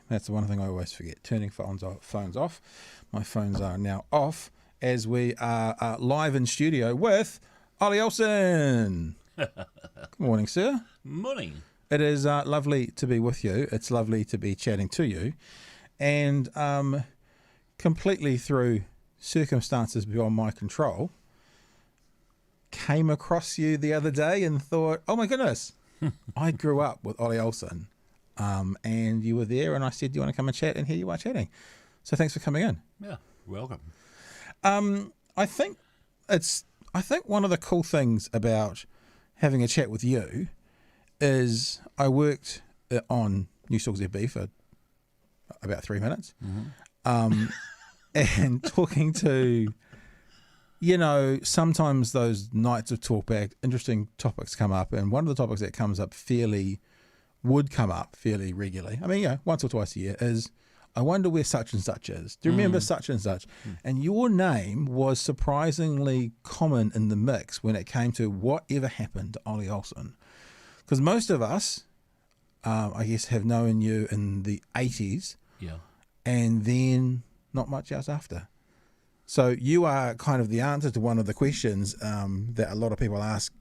That's the one thing I always forget, turning phones off. My phones are now off as we are live in studio with Olly Ohlson. Good morning, sir. Morning. It is lovely to be with you. It's lovely to be chatting to you. And completely through circumstances beyond my control, came across you the other day and thought, oh my goodness, I grew up with Olly Ohlson. And you were there and I said, do you want to come and chat? And here you are chatting. So thanks for coming in. Yeah, welcome. I think one of the cool things about having a chat with you is I worked on New Talk ZB for about 3 minutes. Mm-hmm. And talking to, sometimes those nights of talkback, interesting topics come up. And one of the topics that would come up fairly regularly, once or twice a year, is I wonder where such and such is. Do you remember such and such? And your name was surprisingly common in the mix when it came to whatever happened to Olly Ohlson. Because most of us, I guess, have known you in the 80s. Yeah. And then not much else after. So you are kind of the answer to one of the questions that a lot of people ask,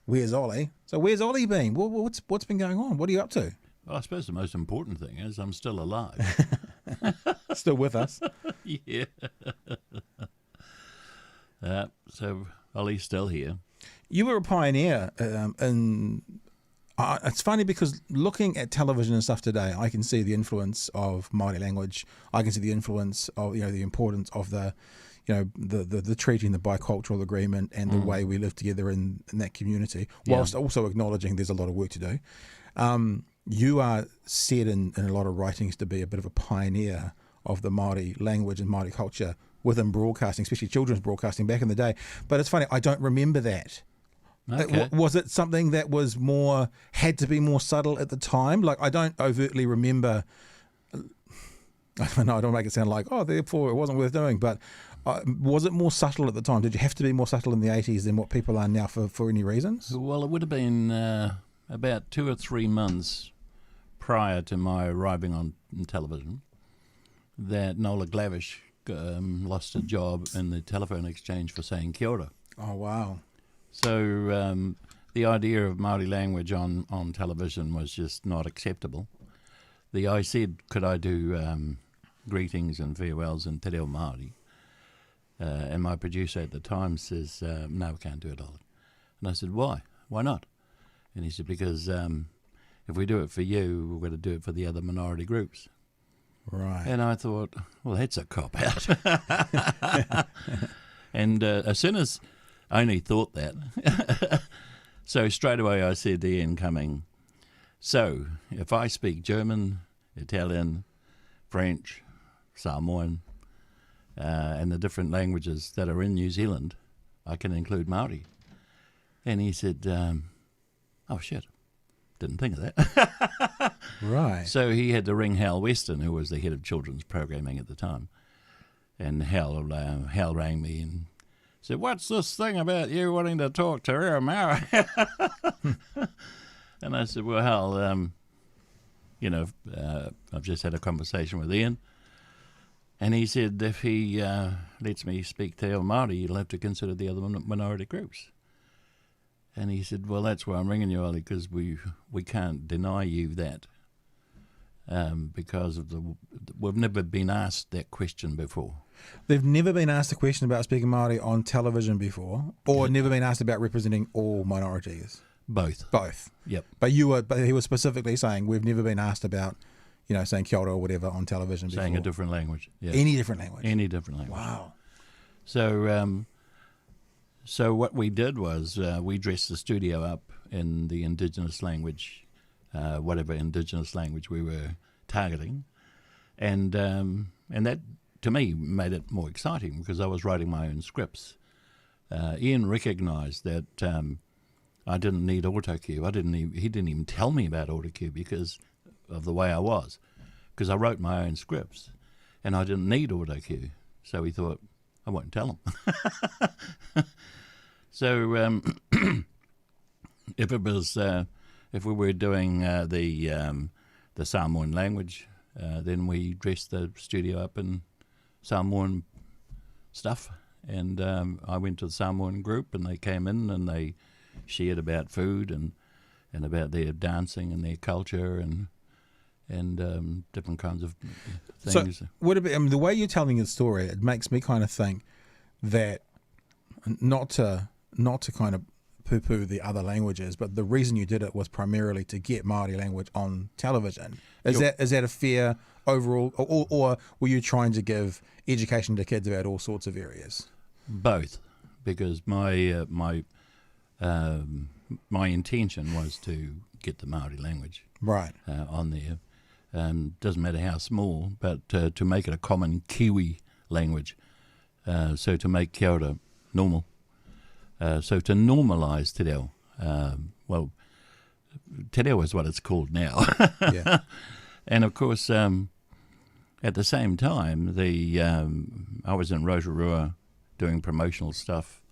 where's Olly? So where's Olly been? What's been going on? What are you up to? Well, I suppose the most important thing is I'm still alive. Still with us. Yeah. So Olly's still here. You were a pioneer it's funny because looking at television and stuff today, I can see the influence of Maori language. I can see the influence of, the importance of the treaty and the bicultural agreement and the way we live together in that community, whilst also acknowledging there's a lot of work to do. You are said in a lot of writings to be a bit of a pioneer of the Maori language and Maori culture within broadcasting, especially children's broadcasting back in the day. But it's funny, I don't remember that. Okay. Was it something that had to be more subtle at the time? Like, I don't overtly remember, I don't want to make it sound like, therefore it wasn't worth doing, but was it more subtle at the time? Did you have to be more subtle in the 80s than what people are now for any reasons? Well, it would have been about 2 or 3 months prior to my arriving on television that Nola Glavish lost a job in the telephone exchange for saying kia ora. Oh, wow. So the idea of Maori language on television was just not acceptable. I said, could I do greetings and farewells in Te Reo Māori? And my producer at the time says, no, we can't do it, Olly. And I said, why? Why not? And he said, because if we do it for you, we're going to do it for the other minority groups. Right. And I thought, well, that's a cop-out. And as soon as I only thought that. So straight away I said to the incoming, so if I speak German, Italian, French, Samoan, and the different languages that are in New Zealand, I can include Maori. And he said, oh shit, didn't think of that. Right. So he had to ring Hal Weston, who was the head of children's programming at the time. And Hal rang me and said, what's this thing about you wanting to talk to Reo Maori? And I said, well, Hal, I've just had a conversation with Ian. And he said, if he lets me speak Te Reo Māori, you'll have to consider the other minority groups. And he said, well, that's why I'm ringing you, Olly, because we can't deny you that because of we've never been asked that question before. They've never been asked a question about speaking Māori on television before, or never been asked about representing all minorities? Both. Yep. But he was specifically saying we've never been asked about, saying kia ora or whatever on television before. Saying a different language. Yeah. Any different language? Any different language. Wow. So what we did was we dressed the studio up in the indigenous language, whatever indigenous language we were targeting, and that to me made it more exciting because I was writing my own scripts. Ian recognised that I didn't need autocue. He didn't even tell me about autocue because of the way I was, because I wrote my own scripts, and I didn't need autocue. So he thought, I won't tell him. So if we were doing the Samoan language, then we dressed the studio up in Samoan stuff, and I went to the Samoan group, and they came in and they shared about food and about their dancing and their culture and different kinds of things. So would it be, I mean, the way you're telling your story, it makes me kind of think that not to kind of poo-poo the other languages, but the reason you did it was primarily to get Māori language on television. Is that a fair overall, or were you trying to give education to kids about all sorts of areas? Both, because my intention was to get the Maori language right on there. Doesn't matter how small, but to make it a common Kiwi language. So to make kia ora normal. So to normalise te reo. Well, te reo is what it's called now. Yeah. And of course, at the same time, I was in Rotorua doing promotional stuff,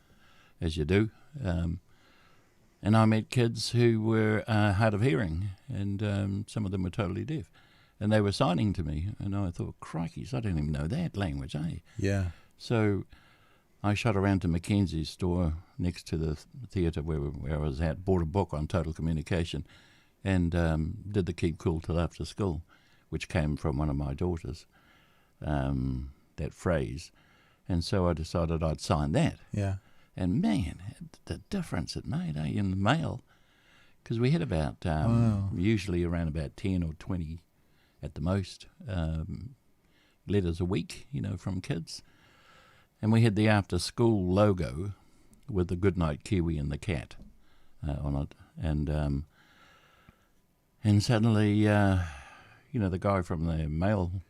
as you do. And I met kids who were hard of hearing, and some of them were totally deaf. And they were signing to me, and I thought, crikeys, I don't even know that language, eh? Yeah. So I shot around to Mackenzie's store next to the theatre where I was at, bought a book on total communication, and did the Keep Cool Till After School, which came from one of my daughters, that phrase. And so I decided I'd sign that. Yeah. And man, the difference it made in the mail, because we had about usually around about 10 or 20 at the most letters a week, from kids. And we had the after school logo with the Goodnight Kiwi and the cat on it. And suddenly, the guy from the mail,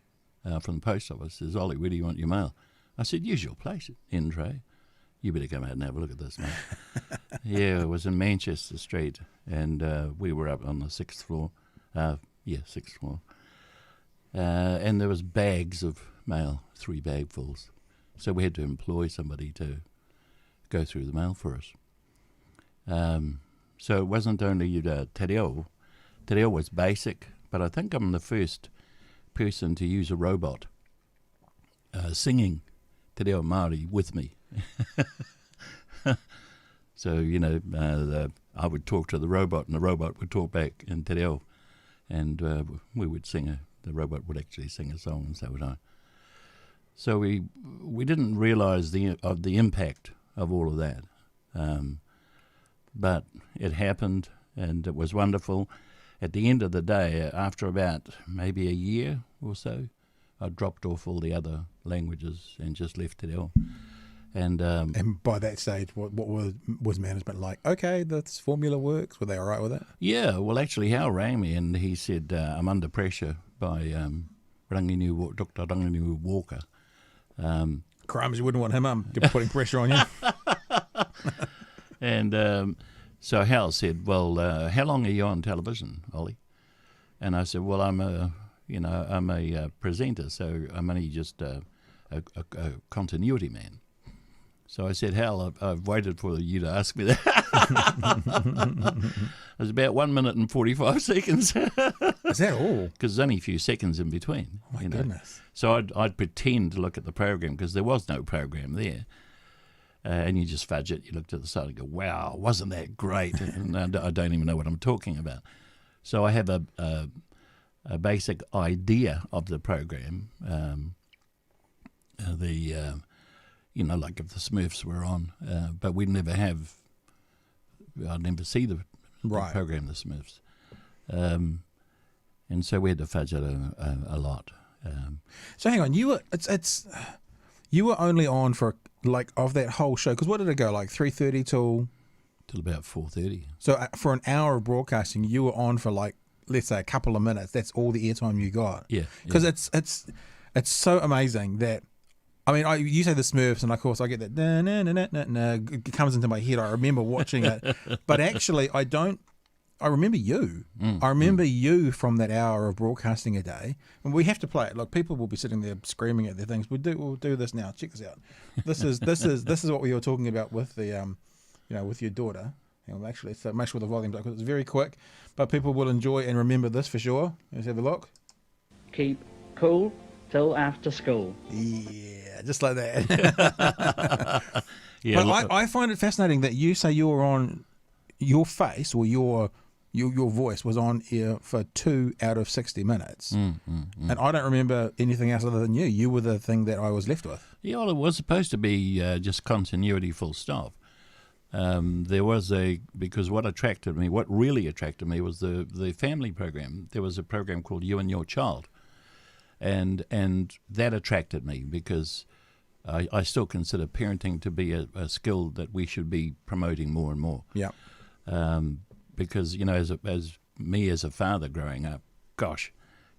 from the post office says, "Ollie, where do you want your mail?" I said, "Use your place, in tray. You better come out and have a look at this, mate." Yeah, it was in Manchester Street, and we were up on the 6th floor. 6th floor. And there was bags of mail, 3 bagfuls. So we had to employ somebody to go through the mail for us. So it wasn't only te reo. Te reo was basic, but I think I'm the first person to use a robot singing te reo Māori with me. So, I would talk to the robot, and the robot would talk back in te reo, and we would sing the robot would actually sing a song, and so would I. So we didn't realise the impact of all of that, but it happened, and it was wonderful. At the end of the day, after about maybe a year or so, I dropped off all the other languages and just left te reo. And by that stage, what was management like? Okay, this formula works. Were they all right with that? Yeah, well, actually, Hal rang me and he said, "I'm under pressure by Dr. Ranginui Walker." Crimes, you wouldn't want him putting pressure on you. And so Hal said, "Well, how long are you on television, Ollie?" And I said, "Well, I'm a presenter, so I'm only just a continuity man." So I said, "Hal, I've waited for you to ask me that." It was about 1 minute and 45 seconds. Is that all? Because there's only a few seconds in between. Oh, my goodness. So I'd pretend to look at the program, because there was no program there. And you just fudge it. You looked at the side and go, "Wow, wasn't that great?" And I don't even know what I'm talking about. So I have a basic idea of the program. Like if the Smurfs were on, but I'd never see the program, the Smurfs. And so we had to fudge it a lot. So hang on, you were only on for of that whole show, because what did it go, 3:30 till about 4:30. So for an hour of broadcasting, you were on for let's say a couple of minutes. That's all the airtime you got. Yeah. Because it's so amazing that. I mean, you say the Smurfs, and of course I get that. Na, na, na, na, na, na, it comes into my head. I remember watching it, but actually I don't. I remember you. I remember you from that hour of broadcasting a day, and we have to play it. Look, people will be sitting there screaming at their things. We'll do this now. Check this out. This is what we were talking about with the with your daughter. Hang on, actually, so make sure the volume's up, because it's very quick, but people will enjoy and remember this for sure. Let's have a look. keep cool till after school. Yeah, just like that. Yeah, But I find it fascinating that you say you were on, your face or your voice was on air for 2 out of 60 minutes. And I don't remember anything else other than you. You were the thing that I was left with. Yeah, well, it was supposed to be just continuity, full stop. There was because what really attracted me was the family program. There was a program called You and Your Child. And that attracted me because I still consider parenting to be a skill that we should be promoting more and more. Yeah. Because, as a father growing up, gosh,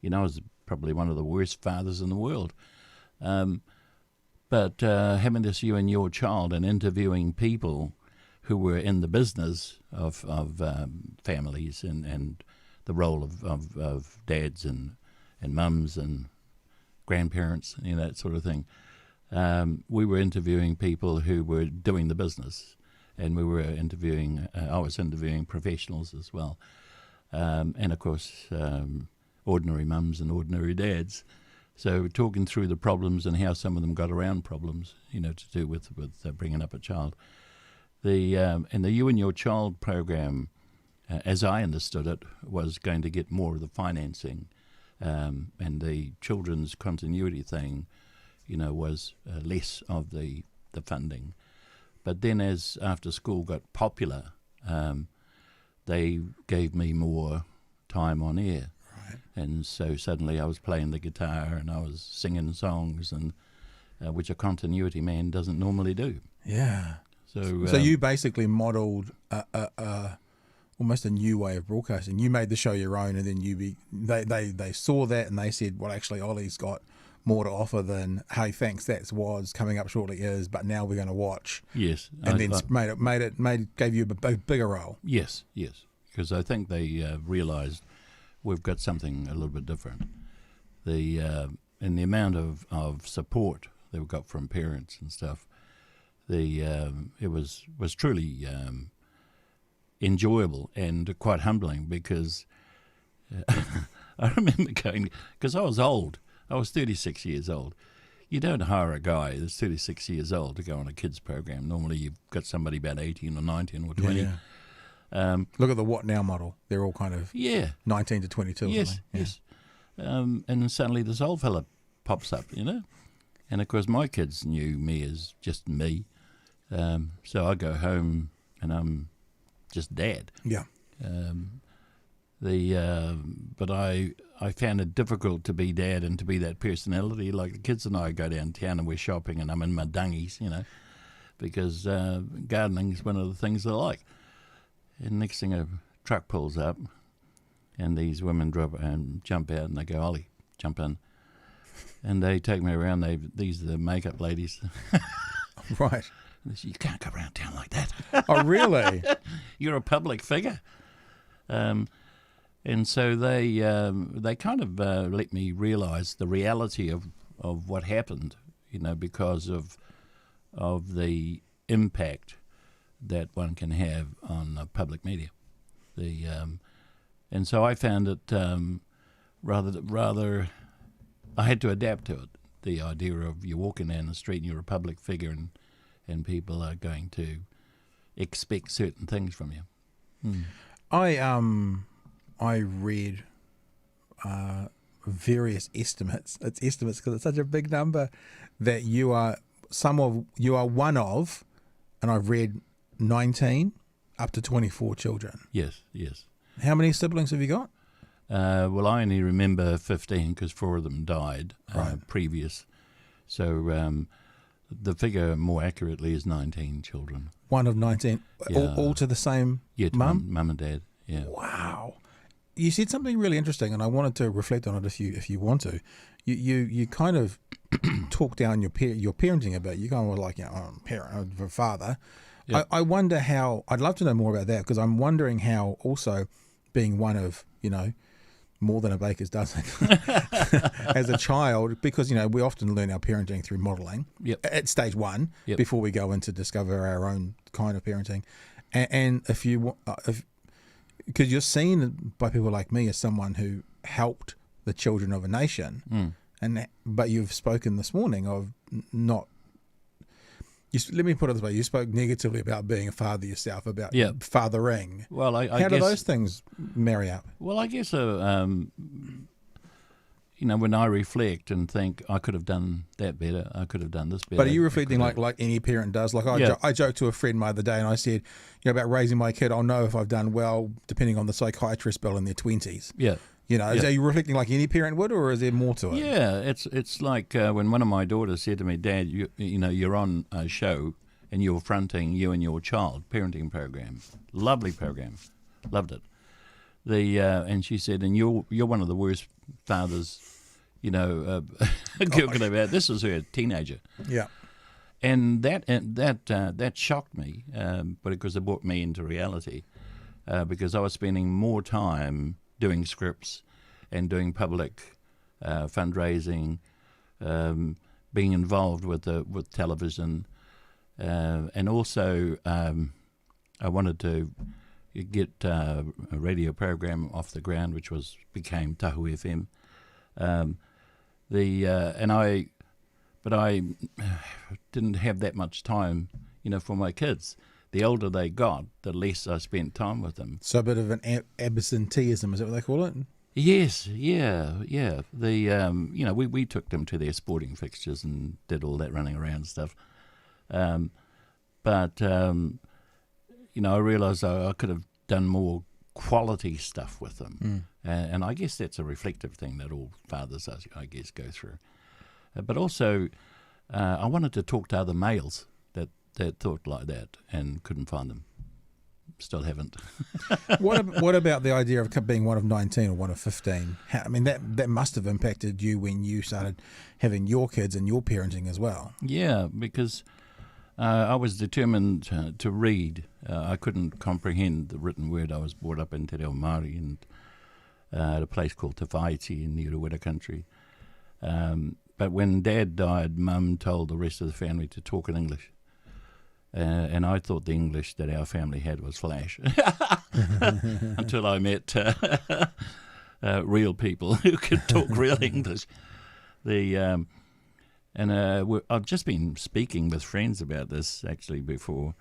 I was probably one of the worst fathers in the world. But having this You and Your Child and interviewing people who were in the business of families and the role of dads and mums and grandparents, that sort of thing. We were interviewing people who were doing the business, and we were interviewing. I was interviewing professionals as well, and of course, ordinary mums and ordinary dads. So talking through the problems and how some of them got around problems, to do with bringing up a child. And the You and Your Child program, as I understood it, was going to get more of the financing, and the children's continuity thing, was less of the funding. But then as after school got popular, they gave me more time on air. Right. And so suddenly I was playing the guitar and I was singing songs, and which a continuity man doesn't normally do. Yeah. So you basically modelled almost a new way of broadcasting. You made the show your own, and then they saw that and they said, well, actually, Olly's got more to offer than, hey, thanks, that's was coming up shortly is, but now we're going to watch. Yes, and gave you a bigger role. Yes, because I think they realised we've got something a little bit different. And the amount of support that we got from parents and stuff. It was truly enjoyable and quite humbling because I remember going, because I was old. I was 36 years old. You don't hire a guy that's 36 years old to go on a kids program. Normally you've got somebody about 18 or 19 or 20. Yeah. Look at the What Now model. They're all kind of 19 to 22. Yes, yes. And then suddenly this old fella pops up, And of course my kids knew me as just me. So I go home and I'm just dad. Yeah. But I found it difficult to be dad and to be that personality. Like the kids and I go downtown and we're shopping and I'm in my dungies, because gardening is one of the things I like. And next thing a truck pulls up and these women jump out and they go, Olly, jump in. And they take me around. These are the makeup ladies. Right. You can't go around town like that. Oh, really? You're a public figure. And so they kind of let me realise the reality of what happened, because of the impact that one can have on public media. And so I found it rather I had to adapt to it. The idea of you walking down the street and you're a public figure and people are going to expect certain things from you. I read various estimates. It's estimates because it's such a big number that you are one of, and I've read 19 up to 24 children. Yes. How many siblings have you got? Well, I only remember 15 because 4 of them died previous. So the figure more accurately is 19 children. One of 19, all to the same mum? Mum and dad, yeah. Wow. You said something really interesting, and I wanted to reflect on it if you want to. You kind of talk down your parenting a bit. You kind of like, I'm a parent, I'm a father. Yep. I wonder how, I'd love to know more about that, because I'm wondering how also being one of, more than a baker's dozen as a child, because, we often learn our parenting through modelling at stage one before we go into discover our own kind of parenting. And because you're seen by people like me as someone who helped the children of a nation. But you've spoken this morning of not. Let me put it this way: you spoke negatively about being a father yourself, about fathering. Well, I how guess, do those things marry up? Well, I guess when I reflect and think I could have done that better, I could have done this better. But are you reflecting like any parent does? Like I joked to a friend the other day, and I said, about raising my kid, I'll know if I've done well depending on the psychiatrist bill in their 20s. Yeah. Are you reflecting like any parent would, or is there more to it? Yeah, it's like when one of my daughters said to me, "Dad, you're on a show and you're fronting you and your child parenting program, lovely program, loved it." And she said, "And you're one of the worst fathers, talking about." This was her teenager. Yeah. And that shocked me, but because it brought me into reality, because I was spending more time doing scripts and doing public fundraising, being involved with television, and also I wanted to get a radio program off the ground, which became Tahu FM. But I didn't have that much time, for my kids. The older they got, the less I spent time with them. So a bit of an absenteeism, is that what they call it? Yes, yeah. We took them to their sporting fixtures and did all that running around stuff. But I realised I could have done more quality stuff with them. And I guess that's a reflective thing that all fathers, I guess, go through. But also, I wanted to talk to other males that thought like that and couldn't find them. Still haven't. What about the idea of being one of 19 or one of 15? That must have impacted you when you started having your kids and your parenting as well. Yeah, because I was determined to read. I couldn't comprehend the written word. I was brought up in Te Reo Māori and at a place called Te Whaiti in Niurawira country. But when Dad died, Mum told the rest of the family to talk in English. And I thought the English that our family had was flash until I met real people who could talk real English. I've just been speaking with friends about this actually before,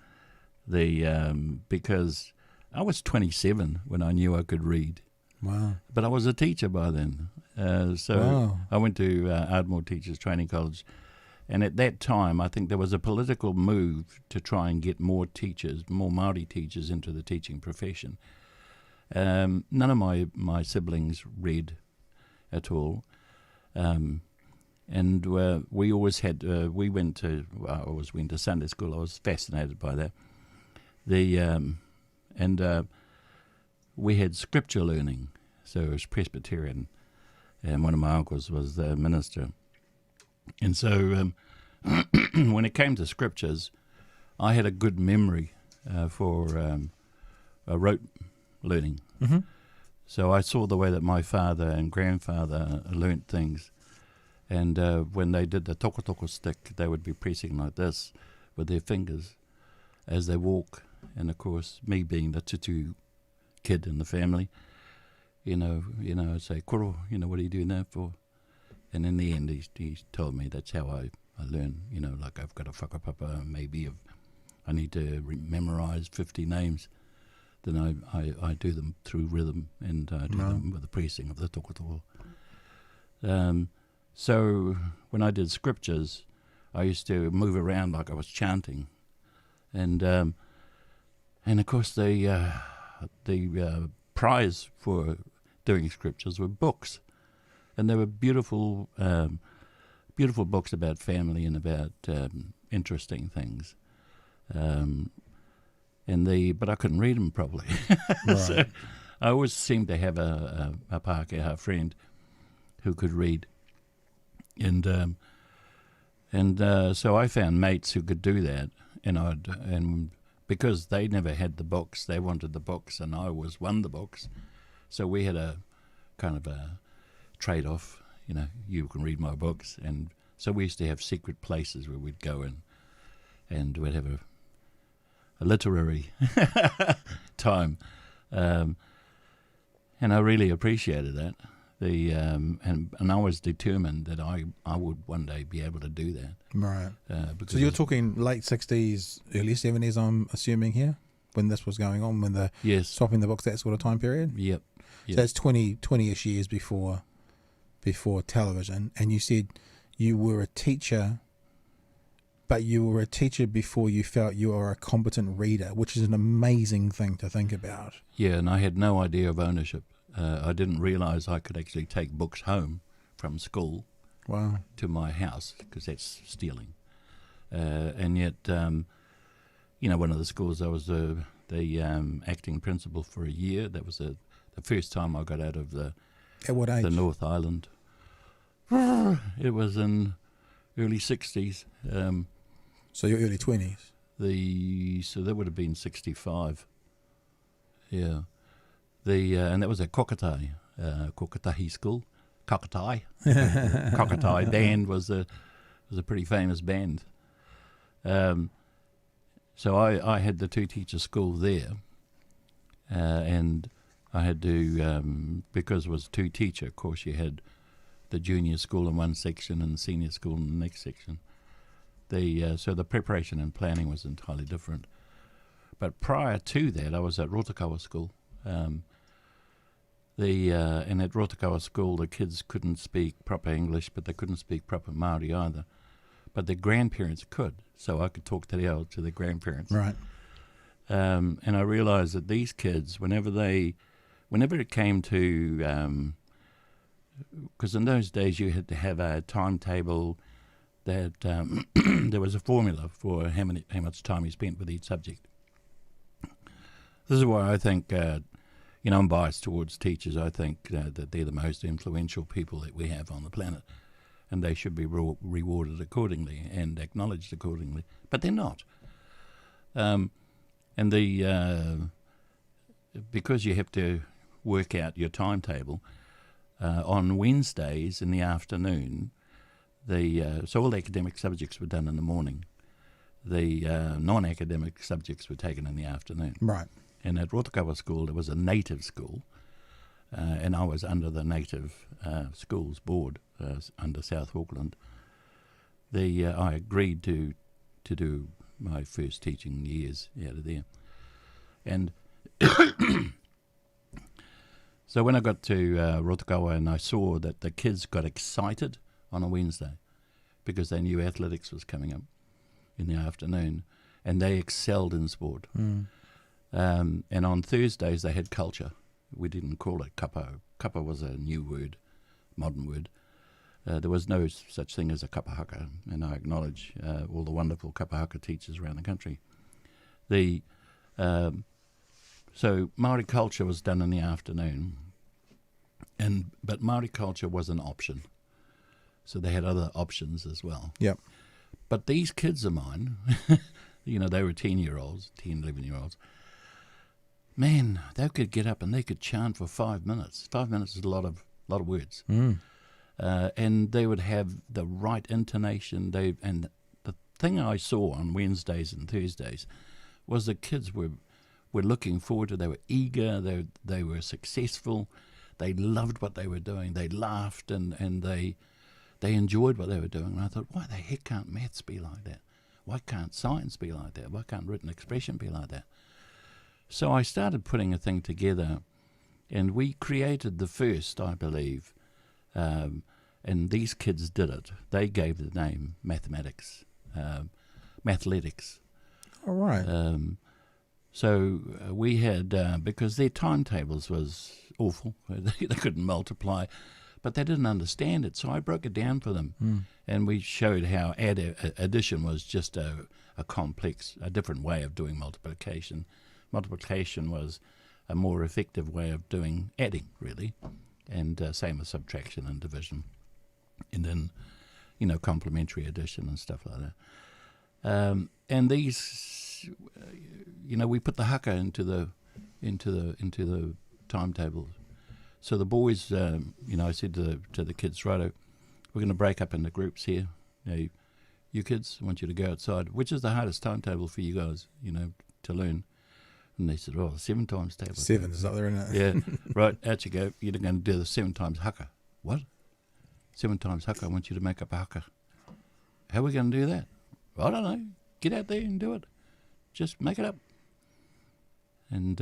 because I was 27 when I knew I could read. Wow! But I was a teacher by then, so I went to Ardmore Teachers Training College. And at that time, I think there was a political move to try and get more Māori teachers into the teaching profession. None of my siblings read at all. And we always had, I always went to Sunday school. I was fascinated by that. We had scripture learning. So it was Presbyterian. And one of my uncles was the minister. And so when it came to scriptures, I had a good memory for rote learning. Mm-hmm. So I saw the way that my father and grandfather learnt things. And when they did the toko stick, they would be pressing like this with their fingers as they walk. And, of course, me being the tutu kid in the family, I'd say, "Koro, what are you doing that for?" And in the end, he told me that's how I learn. Like I've got a whakapapa, maybe if I need to memorize 50 names, then I do them through rhythm, and I do them with the pressing of the toko. So when I did scriptures, I used to move around like I was chanting, and of course the prize for doing scriptures were books. And they were beautiful, beautiful books about family and about interesting things. But I couldn't read them properly. Right. So I always seemed to have a Pākehā friend who could read. And so I found mates who could do that. And because they never had the books, they wanted the books, and I always won the books. So we had a kind of a trade-off, you can read my books. And so we used to have secret places where we'd go in and we'd have a literary time. And I really appreciated that And I was determined that I would one day be able to do that. Right. Because So you're talking late 60s, early 70s, I'm assuming here, when this was going on, when the yes, swapping the books, that sort of time period? yep. So that's 20-ish years before television. And you said you were a teacher, but you were a teacher before you felt you were a competent reader, which is an amazing thing to think about. Yeah, and I had no idea of ownership. I didn't realise I could actually take books home from school Wow. to my house, because that's stealing. And yet, one of the schools, I was the acting principal for a year. That was the first time I got out of the At what age? North Island. It was in early 60s. So your early 20s. So that would have been 65. Yeah. And that was at Kokatai, Kokatahi School. Kokatai. Kokatai band was a pretty famous band. So I had the two-teacher school there, and I had to, because it was two-teacher, of course, you had the junior school in one section and the senior school in the next section. So the preparation and planning was entirely different. But prior to that, I was at Rotakawa School. And at Rotakawa School, the kids couldn't speak proper English, but they couldn't speak proper Maori either. But their grandparents could, so I could talk to their grandparents. Right. And I realised that these kids, whenever it came to, because in those days you had to have a timetable that there was a formula for how much time you spent with each subject. This is why I think, I'm biased towards teachers. I think that they're the most influential people that we have on the planet, and they should be rewarded accordingly and acknowledged accordingly. But they're not. Because you have to work out your timetable, on Wednesdays in the afternoon, so all the academic subjects were done in the morning. The non-academic subjects were taken in the afternoon. Right. And at Rotakawa School, it was a native school, and I was under the native schools board under South Auckland. I agreed to do my first teaching years out of there. And so when I got to Rotakawa and I saw that the kids got excited on a Wednesday because they knew athletics was coming up in the afternoon, and they excelled in sport. Mm. And on Thursdays they had culture. We didn't call it kapa. Kapa was a new word, modern word. There was no such thing as a kapa haka, and I acknowledge all the wonderful kapa haka teachers around the country. So Māori culture was done in the afternoon, but Māori culture was an option. So they had other options as well. Yep. But these kids of mine, they were 10-year-olds, 10, 11-year-olds. Man, they could get up and they could chant for 5 minutes. 5 minutes is a lot of words. Mm. And they would have the right intonation. And the thing I saw on Wednesdays and Thursdays was the kids were looking forward to it. They were eager. They were successful. They loved what they were doing. They laughed and they enjoyed what they were doing. And I thought, why the heck can't maths be like that? Why can't science be like that? Why can't written expression be like that? So I started putting a thing together, and we created the first, I believe, and these kids did it. They gave the name mathematics, mathletics. All right. So we had, because their timetables was awful, they couldn't multiply, but they didn't understand it, so I broke it down for them. And we showed how addition was just a different way of doing multiplication. Multiplication was a more effective way of doing adding, really, and same with subtraction and division, and then, complementary addition and stuff like that. And these, we put the haka into the timetable. So the boys, I said to the kids, righto, we're going to break up into groups here. You kids, I want you to go outside. Which is the hardest timetable for you guys, to learn? And they said, oh, 7 times table. 7 is up there, isn't it? Yeah, right, out you go. You're going to do the 7 times haka. What? 7 times haka, I want you to make up a haka. How are we going to do that? I don't know. Get out there and do it. Just make it up. And,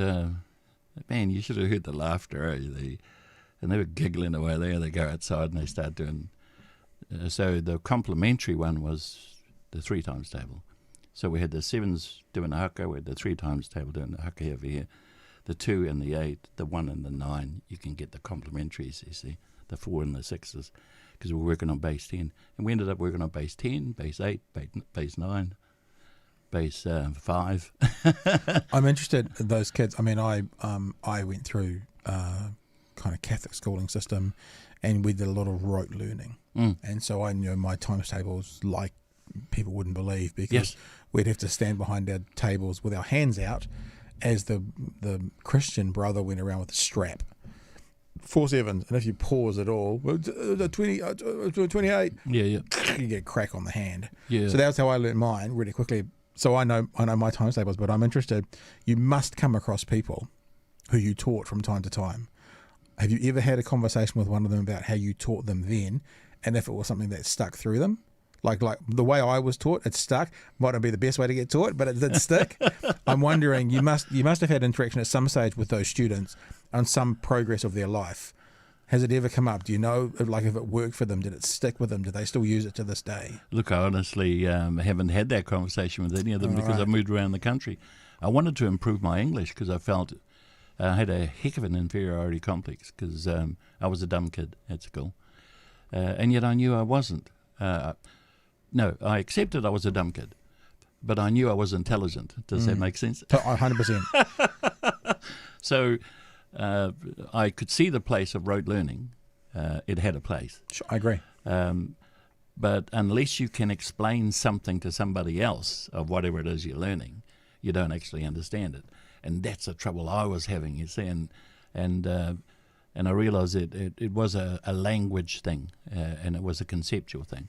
man, you should have heard the laughter. And they were giggling away there. They go outside and they start doing... so the complementary one was the 3 times table. So we had the 7s doing the haka, we had the 3 times table doing the haka over here, the 2 and the 8, the 1 and the 9, you can get the complementaries, you see, the 4 and the 6s, because we're working on base 10. And we ended up working on base 10, base 8, base 9, base 5. I'm interested in those kids. I mean, I went through kind of Catholic schooling system, and we did a lot of rote learning. And so I knew my times tables like people wouldn't believe, because we'd have to stand behind our tables with our hands out as the Christian brother went around with a strap. 4 7s, and if you pause at all, 28, you get crack on the hand. Yeah. So that's how I learned mine really quickly. So I know my times tables, but I'm interested. You must come across people who you taught from time to time. Have you ever had a conversation with one of them about how you taught them then, and if it was something that stuck through them? Like the way I was taught, it stuck. Might not be the best way to get taught, but it did stick. I'm wondering, you must have had interaction at some stage with those students on some progress of their life. Has it ever come up? Do you know, like, if it worked for them? Did it stick with them? Do they still use it to this day? Look, I honestly haven't had that conversation with any of them because I moved around the country. I wanted to improve my English because I felt I had a heck of an inferiority complex because I was a dumb kid at school. And yet I knew I wasn't. No, I accepted I was a dumb kid, but I knew I was intelligent. Does that make sense? 100%. So I could see the place of rote learning. It had a place. Sure, I agree. But unless you can explain something to somebody else of whatever it is you're learning, you don't actually understand it. And that's the trouble I was having, you see. And I realised it was a language thing, and it was a conceptual thing.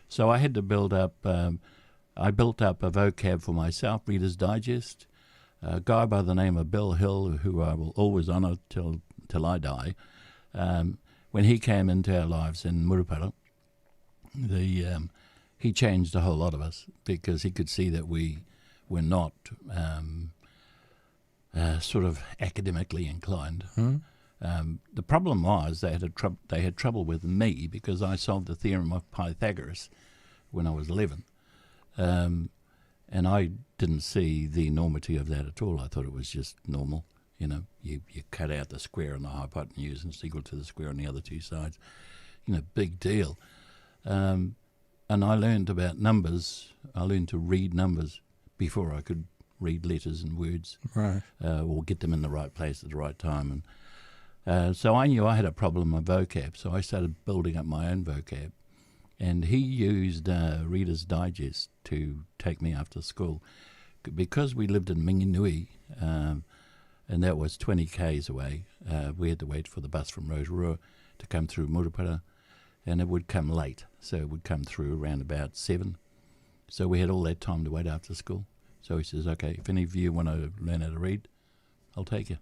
So I had to build up, I built up a vocab for myself, Reader's Digest. A guy by the name of Bill Hill, who I will always honour till I die, when he came into our lives in Murupara, he changed a whole lot of us because he could see that we were not sort of academically inclined. The problem was they had trouble with me because I solved the theorem of Pythagoras when I was 11. And I didn't see the enormity of that at all. I thought it was just normal. You know, you cut out the square on the hypotenuse and it's equal to the square on the other two sides. You know, big deal. And I learned about numbers. I learned to read numbers before I could read letters and words, right, or get them in the right place at the right time. And so I knew I had a problem with vocab, so I started building up my own vocab. And he used Reader's Digest to take me after school. Because we lived in Minginui, and that was 20 k's away, we had to wait for the bus from Rotorua to come through Murupara, and it would come late, so it would come through around about 7. So we had all that time to wait after school. So he says, okay, if any of you want to learn how to read, I'll take you.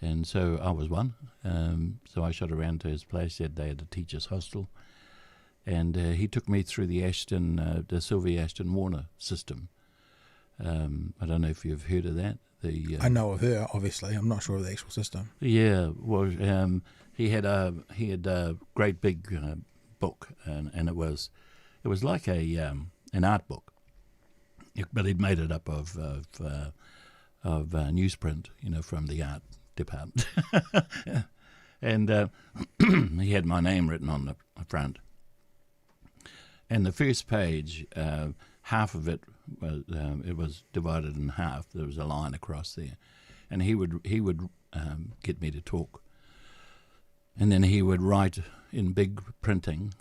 And so I was one. So I shot around to his place. They had a teacher's hostel. And he took me through the Sylvia Ashton Warner system. I don't know if you've heard of that. I know of her, obviously. I'm not sure of the actual system. Yeah, well, he had a great big book, and it was like an art book, but he'd made it up of newsprint, you know, from the art department, and he had my name written on the front. And the first page, half of it was divided in half. There was a line across there, and he would get me to talk, and then he would write in big printing,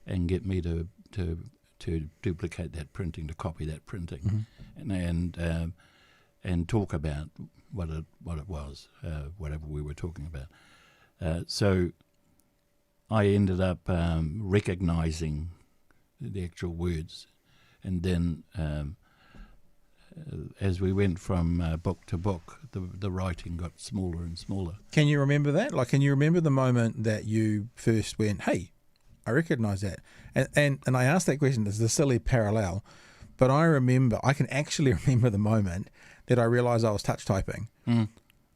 and get me to duplicate that printing, to copy that printing, and talk about what it was, whatever we were talking about. So I ended up recognizing the actual words, and then as we went from book to book, the writing got smaller and smaller. Can you remember that? Like, can you remember the moment that you first went, hey, I recognise that? And I asked that question, there's a silly parallel, but I can actually remember the moment that I realised I was touch typing.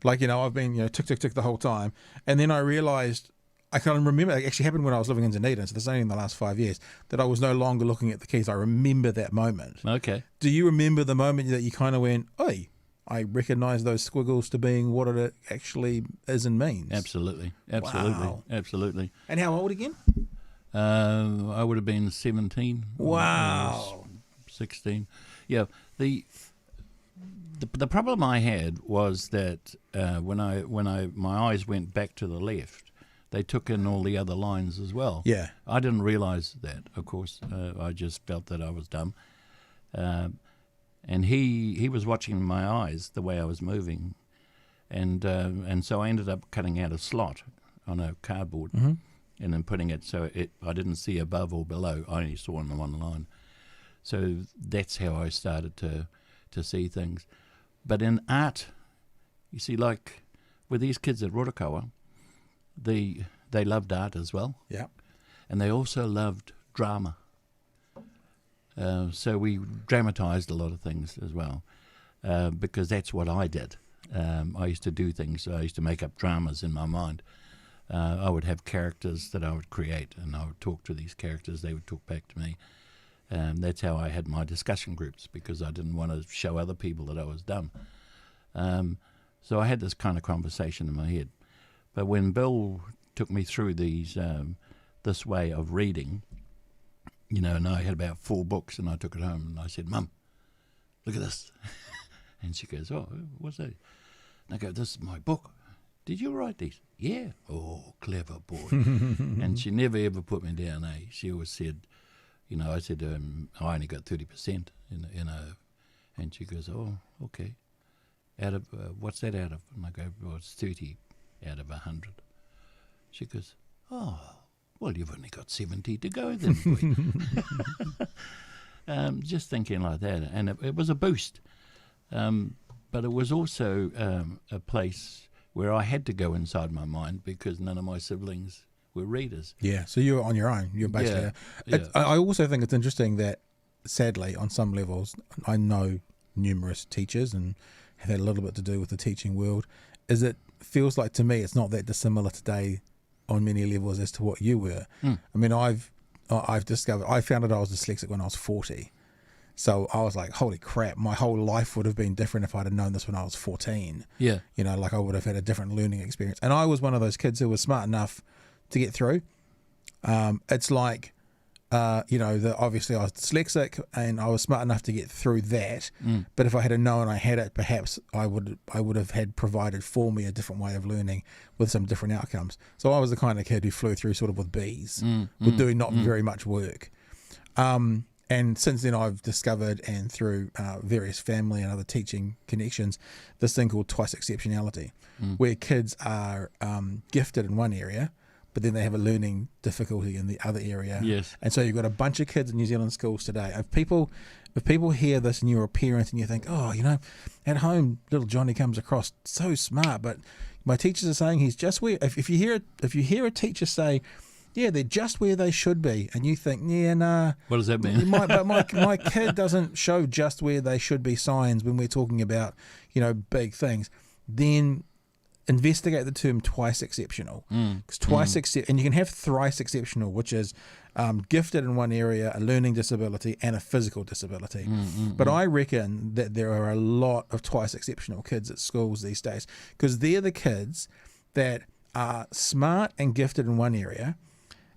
Like, I've been, tick, tick, tick the whole time. And then I realised, I can remember, it actually happened when I was living in Dunedin, so this is only in the last 5 years, that I was no longer looking at the keys. I remember that moment. Okay. Do you remember the moment that you kind of went, oi, I recognise those squiggles to being what it actually is and means? Absolutely. Wow. Absolutely. And how old again? I would have been 17. Wow. 16. Yeah. The problem I had was that when my eyes went back to the left, they took in all the other lines as well. Yeah. I didn't realise that, of course. I just felt that I was dumb. And he was watching my eyes, the way I was moving. And so I ended up cutting out a slot on a cardboard and then putting it so I didn't see above or below. I only saw on the one line. So that's how I started to see things. But in art, you see, like with these kids at Rorokawa, they loved art as well. Yeah. And they also loved drama. So we dramatised a lot of things as well, because that's what I did. I used to do things. I used to make up dramas in my mind. I would have characters that I would create, and I would talk to these characters. They would talk back to me. That's how I had my discussion groups, because I didn't want to show other people that I was dumb. So I had this kind of conversation in my head. But when Bill took me through this way of reading, and I had about 4 books, and I took it home, and I said, Mum, look at this. And she goes, oh, what's that? And I go, this is my book. Did you write these? Yeah. Oh, clever boy. And she never ever put me down, eh? She always said, I said, I only got 30% and she goes, oh, okay. Out of, what's that out of? And I go, well, it's 30 out of 100. She goes, oh, well, you've only got 70 to go then, boy. Just thinking like that. And it was a boost. But it was also a place where I had to go inside my mind, because none of my siblings were readers. Yeah, so you were on your own. You're basically... Yeah. I also think it's interesting that, sadly, on some levels, I know numerous teachers and have had a little bit to do with the teaching world, is it feels like to me it's not that dissimilar today on many levels as to what you were. I mean, I've discovered... I found out I was dyslexic when I was 40. So I was like, holy crap, my whole life would have been different if I'd have known this when I was 14. Yeah. Like I would have had a different learning experience. And I was one of those kids who was smart enough to get through. It's like, obviously I was dyslexic and I was smart enough to get through that. But if I had known I had it, perhaps I would have had provided for me a different way of learning with some different outcomes. So I was the kind of kid who flew through sort of with B's, with doing not very much work. And since then I've discovered, and through various family and other teaching connections, this thing called twice exceptionality, where kids are gifted in one area, but then they have a learning difficulty in the other area. Yes. And so you've got a bunch of kids in New Zealand schools today. If people hear this and you're a parent and you think, oh, at home little Johnny comes across so smart, but my teachers are saying he's just where. If you hear a teacher say, yeah, they're just where they should be, and you think, yeah, nah. What does that mean? But my kid doesn't show just where they should be signs when we're talking about, big things. Then investigate the term twice exceptional, because and you can have thrice exceptional, which is gifted in one area, a learning disability, and a physical disability. But I reckon that there are a lot of twice exceptional kids at schools these days, because they're the kids that are smart and gifted in one area,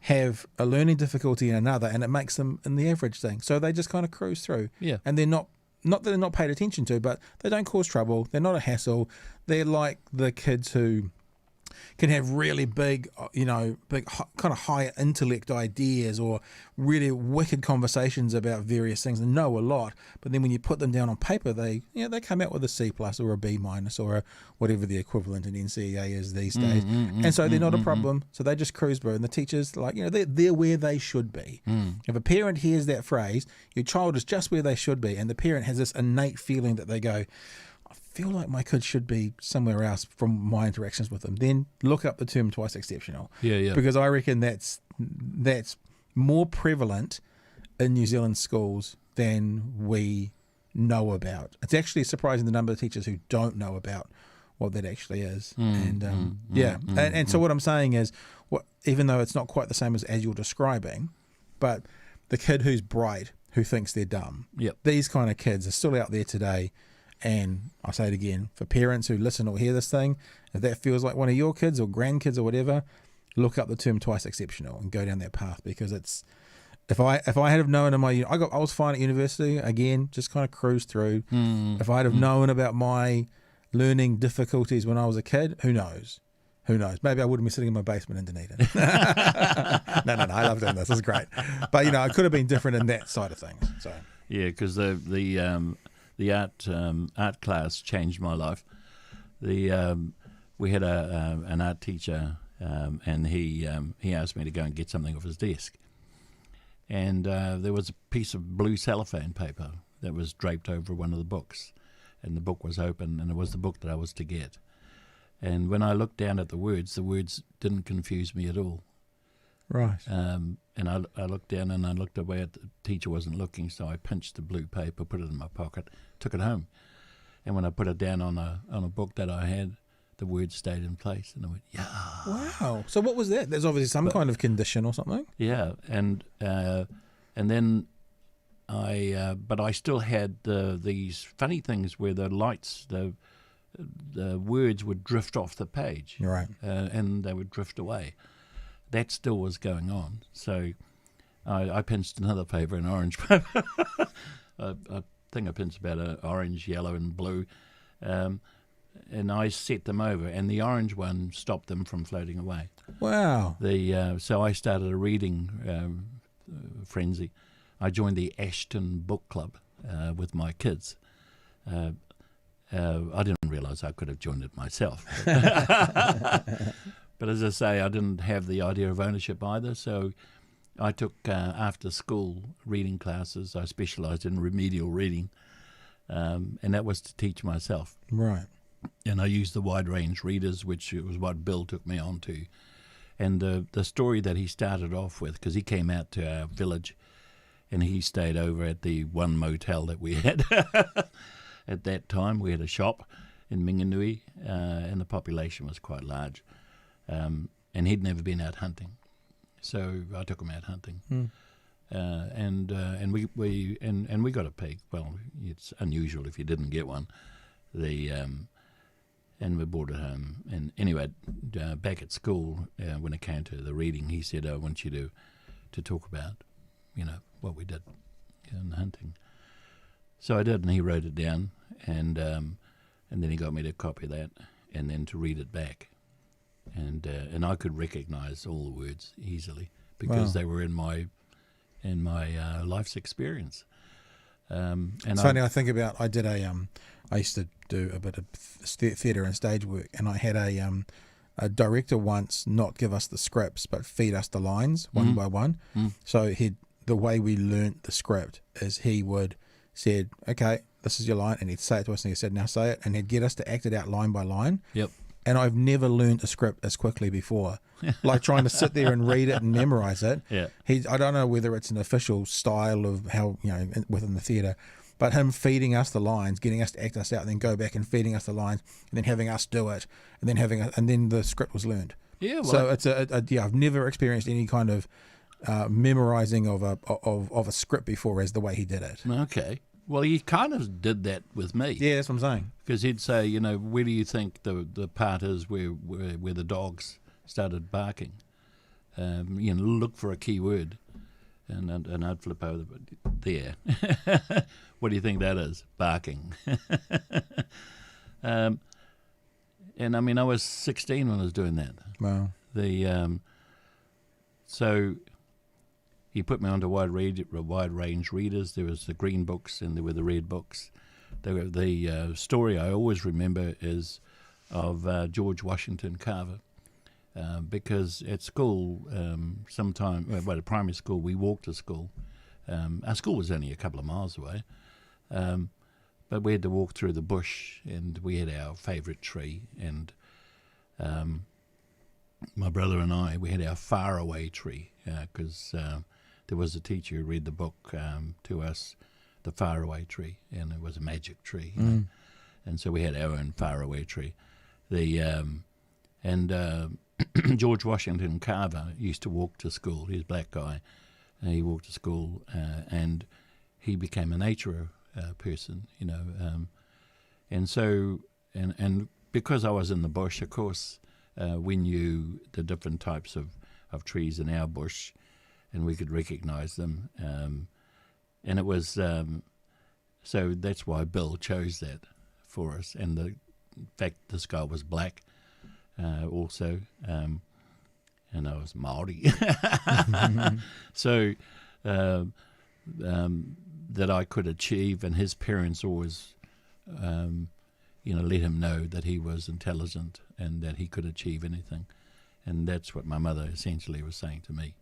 have a learning difficulty in another, and it makes them in the average thing. So they just kind of cruise through. Yeah. And they're not that they're not paid attention to, but they don't cause trouble. They're not a hassle. They're like the kids who can have really big, big kind of high intellect ideas or really wicked conversations about various things and know a lot. But then when you put them down on paper, they come out with a C+ or a B- or whatever the equivalent in NCEA is these days. And so they're not a problem. So they just cruise through. And the teachers, they're where they should be. If a parent hears that phrase, your child is just where they should be, and the parent has this innate feeling that they go, I feel like my kid should be somewhere else from my interactions with them, then look up the term twice exceptional. Yeah. Because I reckon that's more prevalent in New Zealand schools than we know about. It's actually surprising the number of teachers who don't know about what that actually is. And so what I'm saying is, even though it's not quite the same as you're describing, but the kid who's bright, who thinks they're dumb, these kind of kids are still out there today. And I'll say it again, for parents who listen or hear this thing, if that feels like one of your kids or grandkids or whatever, look up the term twice exceptional and go down that path, because it's, if I had have known I was fine at university, again, just kind of cruised through. If I'd have known about my learning difficulties when I was a kid, who knows? Maybe I wouldn't be sitting in my basement in Dunedin. No, I love doing this. This is great. But, I could have been different in that side of things. So yeah, because the art class changed my life. We had an art teacher, and he asked me to go and get something off his desk. And there was a piece of blue cellophane paper that was draped over one of the books, and the book was open, and it was the book that I was to get. And when I looked down at the words didn't confuse me at all. Right. And I looked down and I looked away at the teacher wasn't looking, so I pinched the blue paper, put it in my pocket, took it home. And when I put it down on a book that I had, the words stayed in place, and I went, yeah. Wow. So what was that? There's obviously some kind of condition or something. Yeah, and then but I still had these funny things where the lights, the words would drift off the page, right, and they would drift away. That still was going on. So I pinched another paper, an orange paper. I think I pinched about an orange, yellow, and blue, and I set them over, and the orange one stopped them from floating away. Wow. So I started a reading frenzy. I joined the Ashton Book Club with my kids. I didn't realise I could have joined it myself. But as I say, I didn't have the idea of ownership either, so I took after-school reading classes. I specialised in remedial reading, and that was to teach myself. Right. And I used the wide-range readers, which was what Bill took me on to. And the story that he started off with, because he came out to our village, and he stayed over at the one motel that we had. At that time, we had a shop in Minganui, and the population was quite large. And he'd never been out hunting, so I took him out hunting, and we got a pig. Well, it's unusual if you didn't get one. And we brought it home. And anyway, back at school, when it came to the reading, he said, "I want you to talk about, what we did in hunting." So I did, and he wrote it down, and then he got me to copy that, and then to read it back. And I could recognise all the words easily because they were in my life's experience. It's funny. I think about I used to do a bit of theatre and stage work, and I had a director once not give us the scripts but feed us the lines one by one. So the way we learnt the script is he would said, "Okay, this is your line," and he'd say it to us, and he said, "Now say it," and he'd get us to act it out line by line. Yep. And I've never learned a script as quickly before. Like trying to sit there and read it and memorise it. Yeah. I don't know whether it's an official style of how, within the theatre, but him feeding us the lines, getting us to act us out, and then go back and feeding us the lines, and then having us do it, and then the script was learned. Yeah. Well, so I've never experienced any kind of memorising of a script before as the way he did it. Okay. Well, he kind of did that with me. Yeah, that's what I'm saying. Because he'd say, where do you think the part is where the dogs started barking? Look for a key word. And I'd flip over there. What do you think that is? Barking. And I mean, I was 16 when I was doing that. Wow. So he put me onto wide range readers. There was the green books and there were the red books. The story I always remember is of George Washington Carver, because at school, at primary school, we walked to school. Our school was only a couple of miles away, but we had to walk through the bush, and we had our favourite tree, and my brother and I, we had our faraway tree, because there was a teacher who read the book to us, the faraway tree, and it was a magic tree, you know? And so we had our own faraway tree. George Washington Carver used to walk to school. He was a black guy, and he walked to school, and he became a nature person, you know, and so and because I was in the bush, of course, we knew the different types of trees in our bush, and we could recognise them, and it was so that's why Bill chose that for us, and the fact this guy was black also, and I was Maori, so that I could achieve, and his parents always, let him know that he was intelligent and that he could achieve anything, and that's what my mother essentially was saying to me.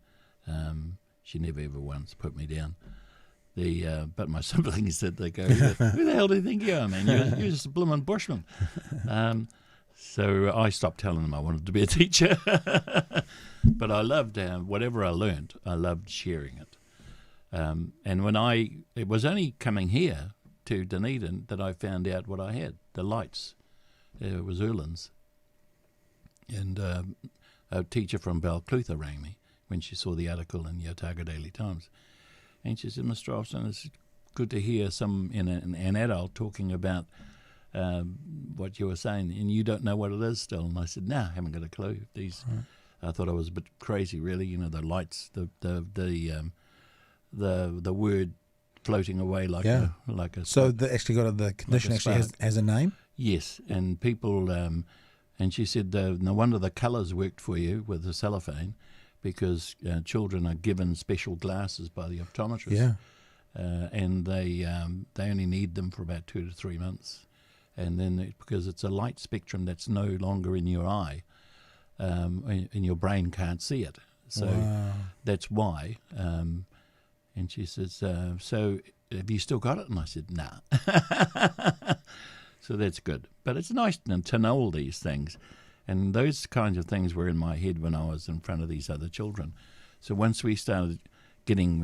She never ever once put me down. But my siblings said, they go, who the hell do you think you are, man? You're just a blooming bushman. So I stopped telling them I wanted to be a teacher. But I loved whatever I learned. I loved sharing it. And it was only coming here to Dunedin that I found out what I had, the lights. It was Erlin's. And a teacher from Balclutha rang me when she saw the article in the Otago Daily Times. And she said, Mr. Ohlson, it's good to hear an adult talking about what you were saying, and you don't know what it is still. And I said, no, I haven't got a clue. I thought I was a bit crazy, really. You know, the lights, the word floating away like a. So the condition actually has a name. Yes, and people, and she said, no wonder the colours worked for you with the cellophane, because children are given special glasses by the optometrist. Yeah. And they only need them for about 2 to 3 months, and then because it's a light spectrum that's no longer in your eye, and your brain can't see it, so that's why. And she says, "So have you still got it?" And I said, "Nah." So that's good, but it's nice to know all these things, and those kinds of things were in my head when I was in front of these other children. So once we started getting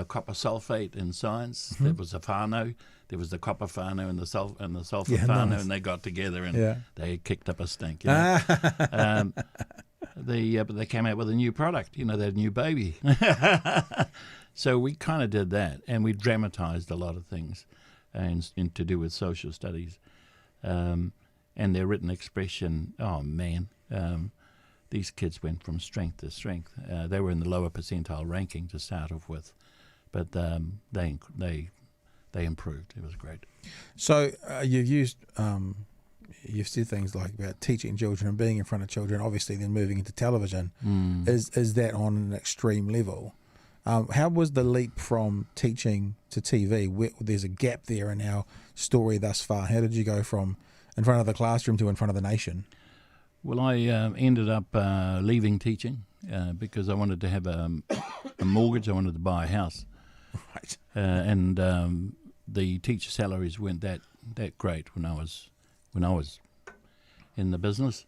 copper sulfate in science. There was a whānau. There was the copper whānau and the sulfur whānau, nice. And they got together and they kicked up a stink. You know? But they came out with a new product. You know, they had a new baby. So we kind of did that, and we dramatized a lot of things, and to do with social studies, and their written expression. Oh man. These kids went from strength to strength. They were in the lower percentile ranking to start off with, but they improved. It was great. So you've said things like about teaching children and being in front of children. Obviously, then moving into television. Is that on an extreme level? How was the leap from teaching to TV? There's a gap there in our story thus far. How did you go from in front of the classroom to in front of the nation? Well, I ended up leaving teaching because I wanted to have a mortgage. I wanted to buy a house, right? And the teacher salaries weren't that great when I was in the business.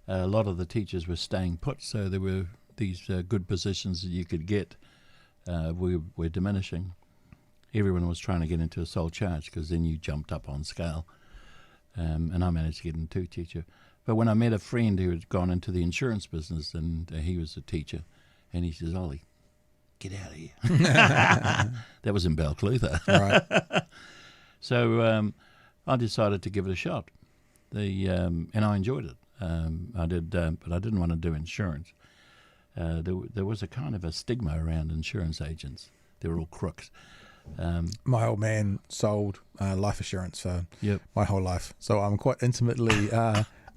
A lot of the teachers were staying put, so there were these good positions that you could get were diminishing. Everyone was trying to get into a sole charge because then you jumped up on scale, and I managed to get into teacher. But when I met a friend who had gone into the insurance business, and he was a teacher, and he says, "Ollie, get out of here." That was in Balclutha. Right. So I decided to give it a shot. And I enjoyed it. I did, but I didn't want to do insurance. There was a kind of a stigma around insurance agents. They were all crooks. My old man sold life assurance for Yep. my whole life, so I'm quite intimately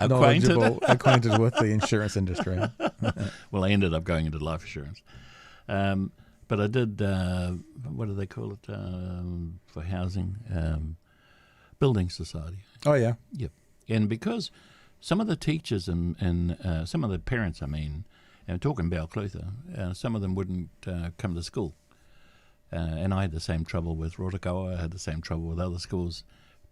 Acquainted. acquainted with the insurance industry. Well, I ended up going into life assurance. But I did, what do they call it for housing? Building society. Oh yeah, Yep. And because some of the teachers and some of the parents, and talking about Balclutha, some of them wouldn't come to school. And I had the same trouble with Rotakawa. I had the same trouble with other schools.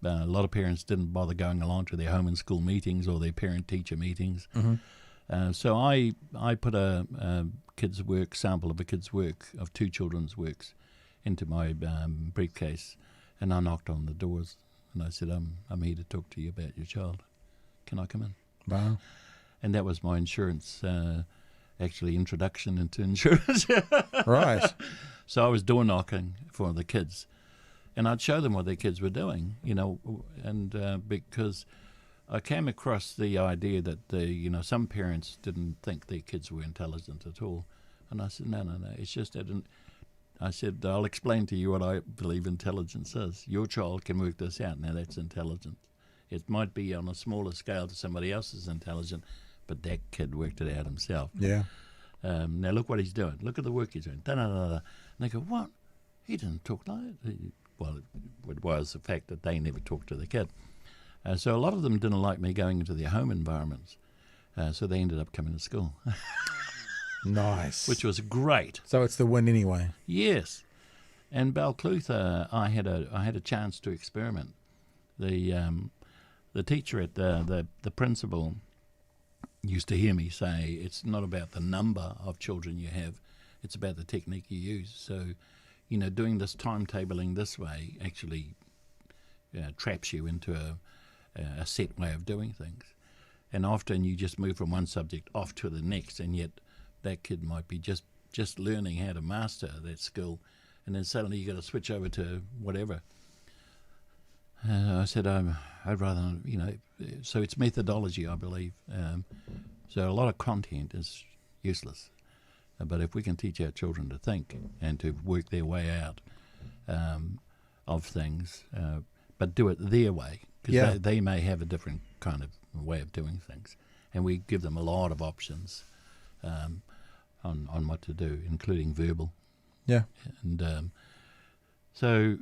A lot of parents didn't bother going along to their home and school meetings or their parent-teacher meetings. Mm-hmm. So I put a kid's work, sample of a kid's work, of 2 children's works, into my briefcase, and I knocked on the doors. And I said, I'm here to talk to you about your child. Can I come in? Wow. And that was my insurance, actually introduction into insurance. Right. So I was door knocking for the kids. And I'd show them what their kids were doing, and because I came across the idea that some parents didn't think their kids were intelligent at all. And I said, no, it's just that... I said, I'll explain to you what I believe intelligence is. Your child can work this out. Now, that's intelligence. It might be on a smaller scale to somebody else's intelligent, but that kid worked it out himself. Yeah. Now, look what he's doing. Look at the work he's doing. Da-da-da-da. And they go, what? He didn't talk like that. Well, it was the fact that they never talked to the kid. So a lot of them didn't like me going into their home environments. So they ended up coming to school. Nice. Which was great. So it's the win anyway. Yes. And Balclutha, I had a chance to experiment. The teacher at the principal used to hear me say, it's not about the number of children you have, it's about the technique you use. So, doing this timetabling this way actually traps you into a set way of doing things. And often you just move from one subject off to the next, and yet that kid might be just learning how to master that skill, and then suddenly you got to switch over to whatever. I said, I'd rather, so it's methodology, I believe. So a lot of content is useless. But if we can teach our children to think and to work their way out of things, but do it their way, because they may have a different kind of way of doing things. And we give them a lot of options on what to do, including verbal. Yeah. And so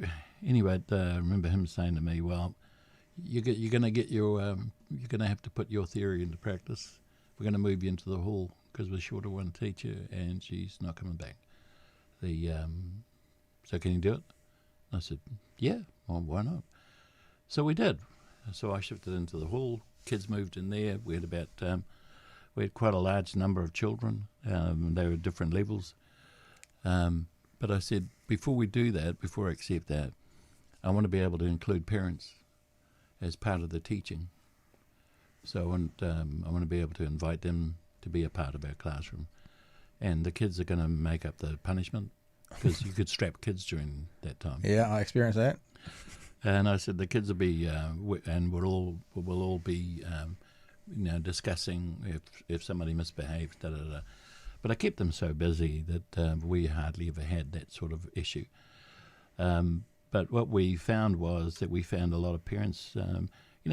anyway, I remember him saying to me, well, you're going to get you're going to have to put your theory into practice. We're going to move you into the hall because we're short of one teacher and she's not coming back. So can you do it? I said, yeah, well, why not? So we did. So I shifted into the hall. Kids moved in there. We had quite a large number of children. They were different levels. But I said, before we do that, before I accept that, I want to be able to include parents as part of the teaching. So I want to be able to invite them to be a part of our classroom. And the kids are going to make up the punishment, because you could strap kids during that time. Yeah, I experienced that. And I said the kids will be, and we'll all be, discussing if somebody misbehaves, da-da-da. But I kept them so busy that we hardly ever had that sort of issue. But what we found was that we found a lot of parents,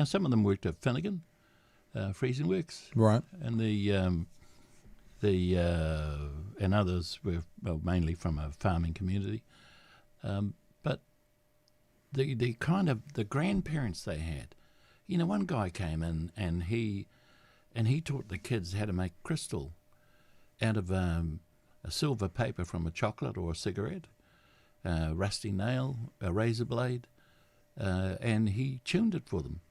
some of them worked at Finnegan, Freezing Works. Right. And and others were mainly from a farming community. But the kind of the grandparents they had, one guy came in and he taught the kids how to make crystal out of a silver paper from a chocolate or a cigarette, a rusty nail, a razor blade, and he tuned it for them,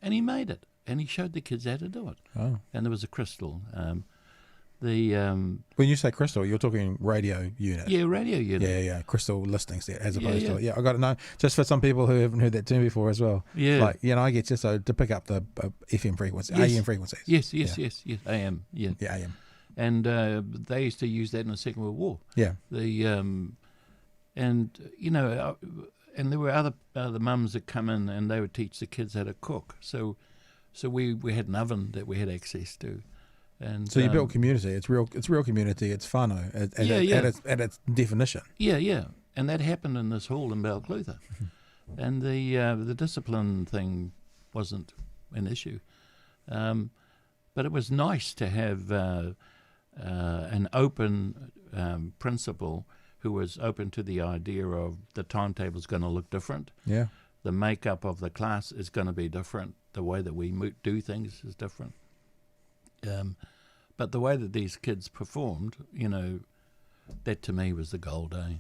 and he made it, and he showed the kids how to do it. Oh. And there was a crystal. When you say crystal, you're talking radio unit. Yeah, radio unit. Yeah. Crystal listings as opposed Yeah. to... Yeah, I got to know. Just for some people who haven't heard that term before as well. Yeah. I get just to pick up the FM frequency, Yes. AM frequencies. Yes, AM, yeah. Yeah, AM. And they used to use that in the Second World War. Yeah. And there were other mums that come in and they would teach the kids how to cook. So we had an oven that we had access to. And so you built community. It's real community. It's whānau at its definition. Yeah. and that happened in this hall in Balclutha. And the discipline thing wasn't an issue. But it was nice to have an open principal who was open to the idea of the timetable's going to look different. Yeah. The makeup of the class is going to be different. The way that we do things is different. But the way that these kids performed, that to me was the gold day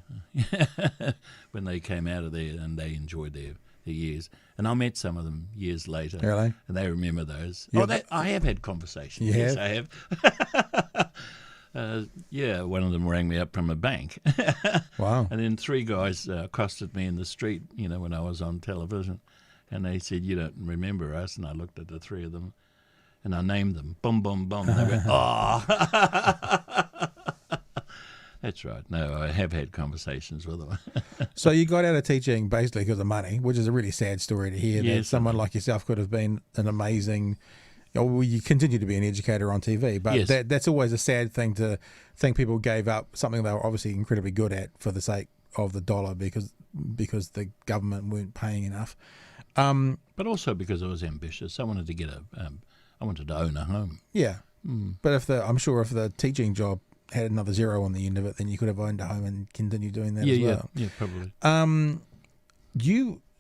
when they came out of there and they enjoyed their years. And I met some of them years later. Really? And they remember those. Yep. Oh, I have had conversations. You Yes, have? I have. One of them rang me up from a bank. Wow. And then 3 guys accosted me in the street, when I was on television. And they said, "You don't remember us?" And I looked at the 3 of them and I named them. Boom, boom, boom. And they went, "Oh." That's right. No, I have had conversations with them. So you got out of teaching basically because of money, which is a really sad story to hear. That Yes, someone like yourself could have been an amazing. Well, you continue to be an educator on TV, but Yes. that's always a sad thing to think people gave up something they were obviously incredibly good at for the sake of the dollar because the government weren't paying enough. But also because I was ambitious. I wanted to get I wanted to own a home. Yeah, but I'm sure if the teaching job had another 0 on the end of it, then you could have owned a home and continued doing that as well. Yeah, probably.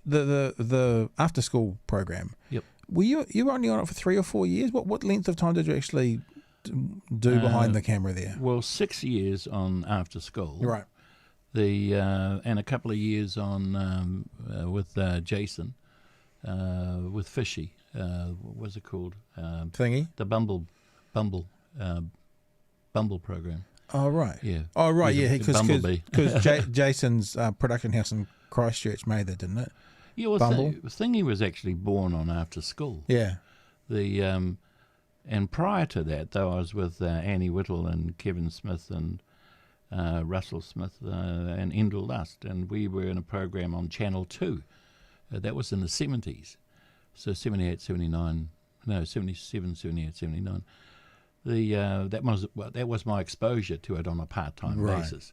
The after school program. Yep. Were you only on it for 3 or 4 years? What length of time did you actually do behind the camera there? Well, 6 years on after school. Right. And a couple of years on with Jason, with Fishy. What was it called? Thingy? The Bumble program. Oh, right. Yeah. Oh, right, Yeah, yeah. Bumblebee. Because Jason's production house in Christchurch made that, didn't it? Yeah, well, Bumble? Thingy was actually born on after school. Yeah. And prior to that, though, I was with Annie Whittle and Kevin Smith and Russell Smith and Endell Lust, and we were in a program on Channel 2. That was in the 70s. So 78, 79, no, 77, 78, 79. That was my exposure to it on a part-time basis.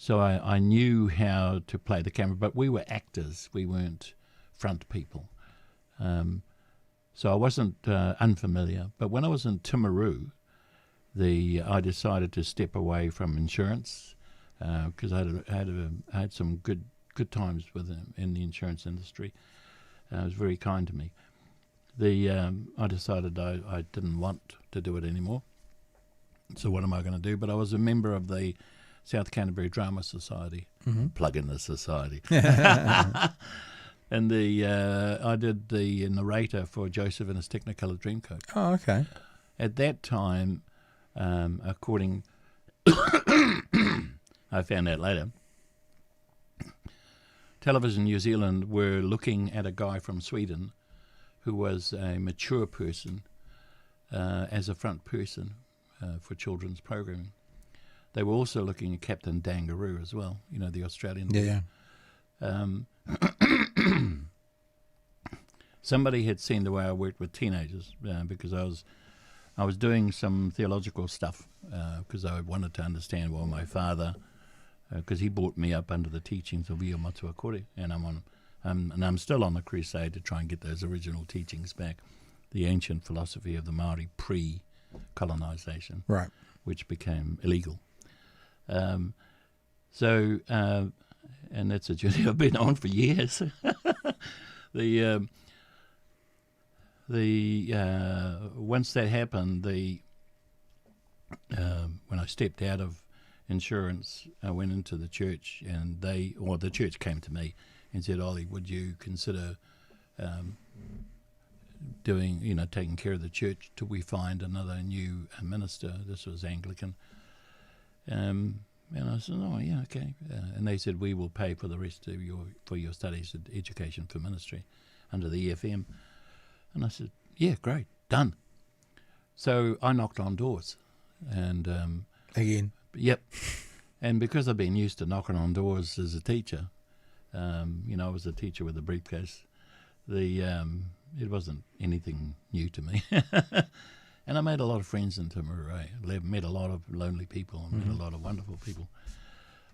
So I knew how to play the camera, but we were actors. We weren't front people. So I wasn't unfamiliar. But when I was in Timaru, I decided to step away from insurance because I had some good times with him in the insurance industry. It was very kind to me. I decided I didn't want to do it anymore. So what am I going to do? But I was a member of the South Canterbury Drama Society. Mm-hmm. Plug in the society. And I did the narrator for Joseph and his Technicolor Dreamcoat. Oh, okay. At that time, according, I found out later, Television New Zealand were looking at a guy from Sweden who was a mature person as a front person for children's programming. They were also looking at Captain Dangaroo as well, the Australian. Yeah. Somebody had seen the way I worked with teenagers because I was doing some theological stuff because I wanted to understand my father, because he brought me up under the teachings of Ia Matua Kore, and I'm still on the crusade to try and get those original teachings back, the ancient philosophy of the Maori pre-colonisation, right, which became illegal. And that's a journey I've been on for years. Once that happened, when I stepped out of insurance, I went into the church, and the church came to me and said, "Olly, would you consider taking care of the church till we find another new minister?" This was Anglican. And I said, "Oh, yeah, okay." And they said, "We will pay for the rest of your studies at Education for Ministry under the EFM." And I said, "Yeah, great, done." So I knocked on doors, and again, yep. And because I've been used to knocking on doors as a teacher, I was a teacher with a briefcase. It wasn't anything new to me. And I made a lot of friends in Timaru. I met a lot of lonely people and met a lot of wonderful people.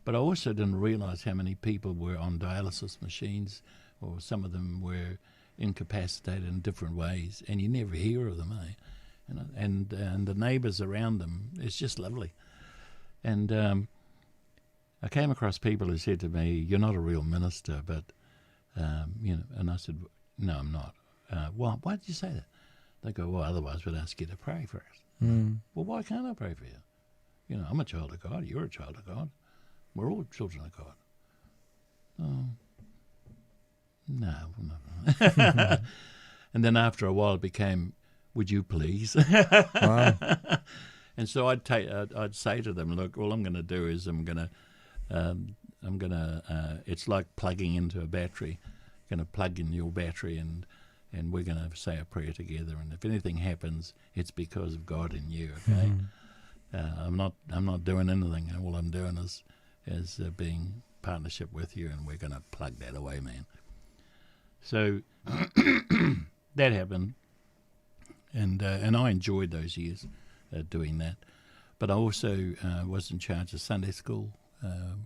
But I also didn't realise how many people were on dialysis machines, or some of them were incapacitated in different ways, and you never hear of them, eh? And the neighbours around them, it's just lovely. And I came across people who said to me, "You're not a real minister," but and I said, "No, I'm not." Why did you say that? They go, "Well, otherwise we'd ask you to pray for us." Well, why can't I pray for you? I'm a child of God. You're a child of God. We're all children of God. Oh, no. And then after a while it became, "Would you please?" Wow. And so I'd say to them, "Look, all I'm going to do is it's like plugging into a battery. I'm going to plug in your battery, and we're going to say a prayer together. And if anything happens, it's because of God in you. Okay, I'm not doing anything. All I'm doing is being partnership with you, and we're going to plug that away, man." So that happened, and I enjoyed those years doing that. But I also was in charge of Sunday school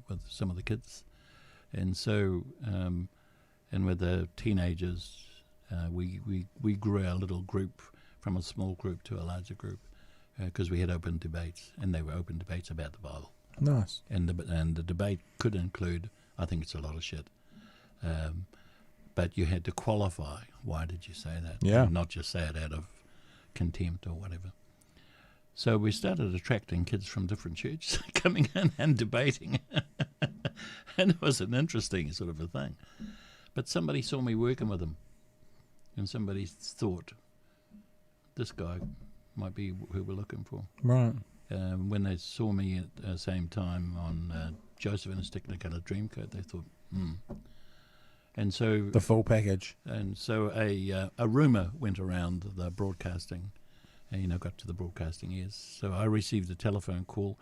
with some of the kids, and so and with the teenagers, we grew our little group from a small group to a larger group because we had open debates, and they were open debates about the Bible. Nice. And the debate could include, I think it's a lot of shit, but you had to qualify. Why did you say that? Yeah. And not just say it out of contempt or whatever. So we started attracting kids from different churches coming in and debating. And it was an interesting sort of a thing. But somebody saw me working with them, and somebody thought, this guy might be who we're looking for. Right. When they saw me at the same time on Joseph and his Technicolor Dreamcoat, they thought, And so the full package. And so a rumour went around the broadcasting, and got to the broadcasting ears. So I received a telephone call,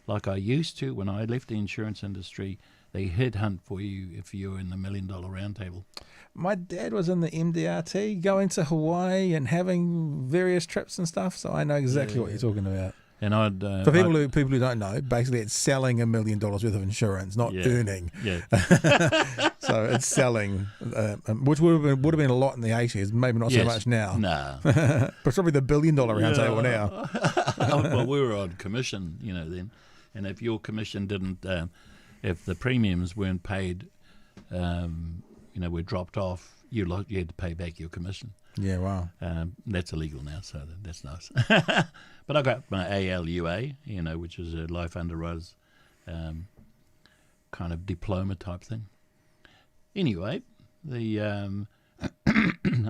like I used to when I left the insurance industry. They headhunt for you if you're in the $1 Million Roundtable. My dad was in the MDRT, going to Hawaii and having various trips and stuff, so I know exactly what you're talking about. And for people who don't know, basically it's selling $1 million worth of insurance, not earning. Yeah. So it's selling, which would have been a lot in the 80s, maybe not so much now. No. But probably the $1 billion roundtable now. Well, we were on commission, then, and if your commission didn't, if the premiums weren't paid, were dropped off, you had to pay back your commission. Yeah, wow. That's illegal now, so that's nice. But I got my ALUA, which is a life underwriters kind of diploma type thing. Anyway,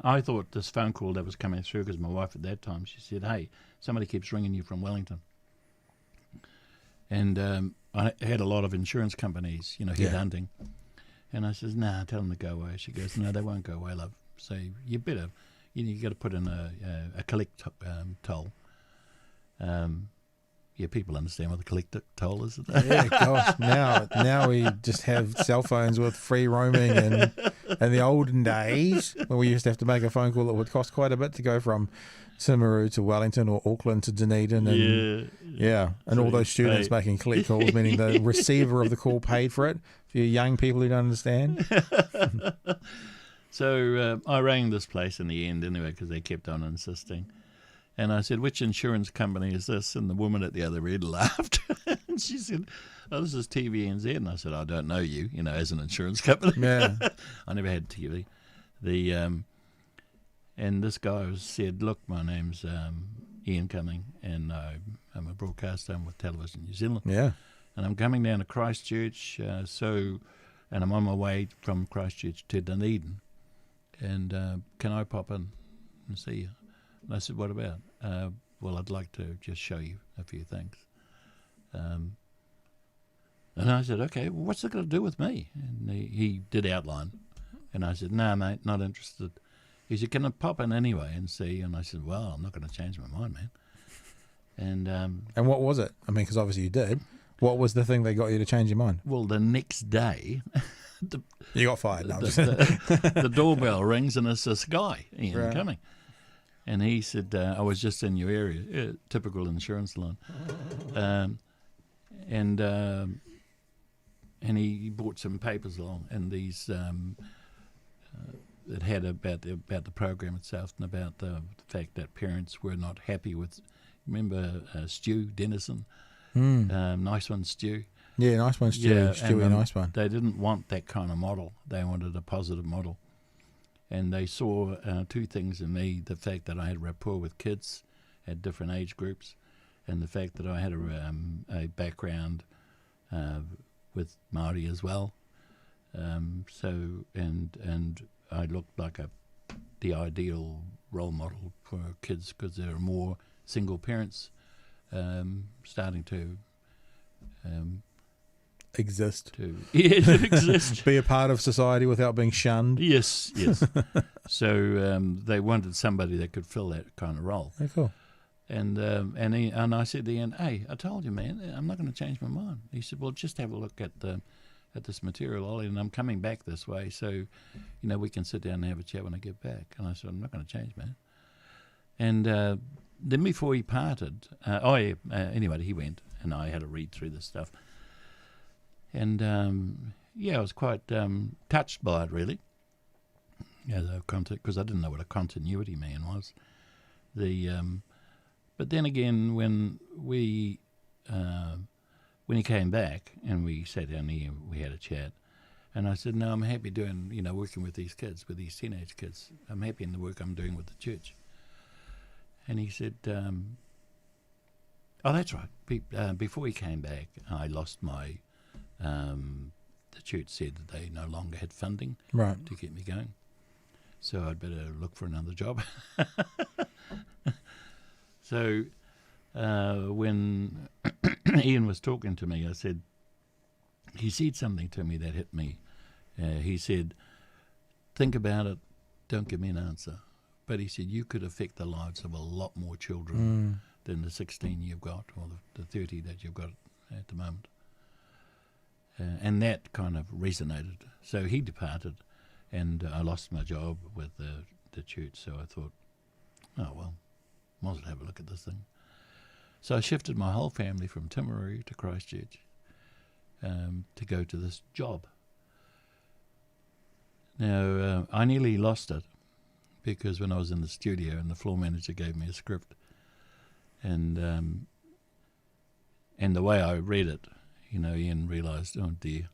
I thought this phone call that was coming through, because my wife at that time, she said, "Hey, somebody keeps ringing you from Wellington." And I had a lot of insurance companies, headhunting. And I says, "Nah, tell them to go away." She goes, "No, they won't go away, love. So you better, you got to put in a collect toll." People understand what the collect toll is. Yeah, gosh, now we just have cell phones with free roaming, and in the olden days when we used to have to make a phone call that would cost quite a bit to go from Timaru to Wellington or Auckland to Dunedin, and and all those students making collect calls, meaning the receiver of the call paid for it. For you young people who don't understand. So I rang this place in the end anyway, because they kept on insisting. And I said, "Which insurance company is this?" And the woman at the other end laughed. And she said, "Oh, this is TVNZ." And I said, "I don't know you, as an insurance company." Yeah. I never had TV. And this guy said, "Look, my name's Ian Cumming, and I'm a broadcaster. I'm with Television New Zealand. Yeah. And I'm coming down to Christchurch, and I'm on my way from Christchurch to Dunedin. And can I pop in and see you?" And I said, "What about?" "Well, I'd like to just show you a few things." And I said, "Okay, well, what's it got to do with me?" And he did outline. And I said, "No, mate, not interested." He said, "Can I pop in anyway and see?" And I said, "Well, I'm not going to change my mind, man." And what was it? I mean, because obviously you did. What was the thing that got you to change your mind? Well, the next day... you got fired. No, the doorbell rings, and it's this guy, Ian Cumming. And he said, "I was just in your area." Typical insurance line. and he brought some papers along, and these it had about the program itself and about the fact that parents were not happy with. Remember Stu Dennison, Nice One Stu. Yeah, Nice One Stu. Yeah, Stewie, Nice One. They didn't want that kind of model. They wanted a positive model, and they saw two things in me: the fact that I had rapport with kids at different age groups, and the fact that I had a background with Maori as well. So I looked like the ideal role model for kids, because there are more single parents starting to exist. Exist. Be a part of society without being shunned. Yes. So they wanted somebody that could fill that kind of role. Very cool. And I said to the end, hey, I told you, man, I'm not going to change my mind. He said, well, just have a look at this material, Ollie, and I'm coming back this way, so we can sit down and have a chat when I get back. And I said, I'm not going to change, man. And then before he parted, anyway, he went, and I had to read through this stuff. And I was quite touched by it, really, because I didn't know what a continuity man was. But then again, when he came back and we sat down here, we had a chat, and I said, no, I'm happy doing, working with these kids, with these teenage kids. I'm happy in the work I'm doing with the church. And he said, oh, that's right. Before he came back, I lost my, the church said that they no longer had funding to get me going. So I'd better look for another job. So when Ian was talking to me, he said something to me that hit me. He said, think about it, don't give me an answer. But he said, you could affect the lives of a lot more children than the 16 you've got, or the 30 that you've got at the moment. And that kind of resonated. So he departed, and I lost my job with the church, so I thought, oh, well, might as well have a look at this thing. So I shifted my whole family from Timaru to Christchurch to go to this job. Now, I nearly lost it, because when I was in the studio and the floor manager gave me a script, and the way I read it, Ian realised, oh dear,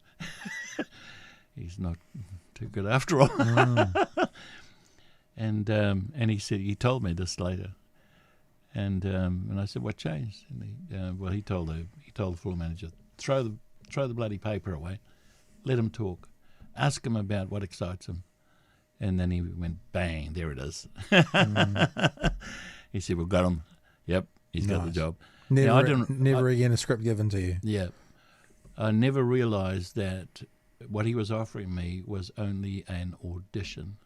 he's not too good after all. And he said, he told me this later. And I said, what changed? And he told the floor manager, throw the bloody paper away, let him talk, ask him about what excites him. And then he went, bang, there it is. He said, we've got him. Yep, he's got the job. Never again a script given to you. Yeah. I never realised that what he was offering me was only an audition.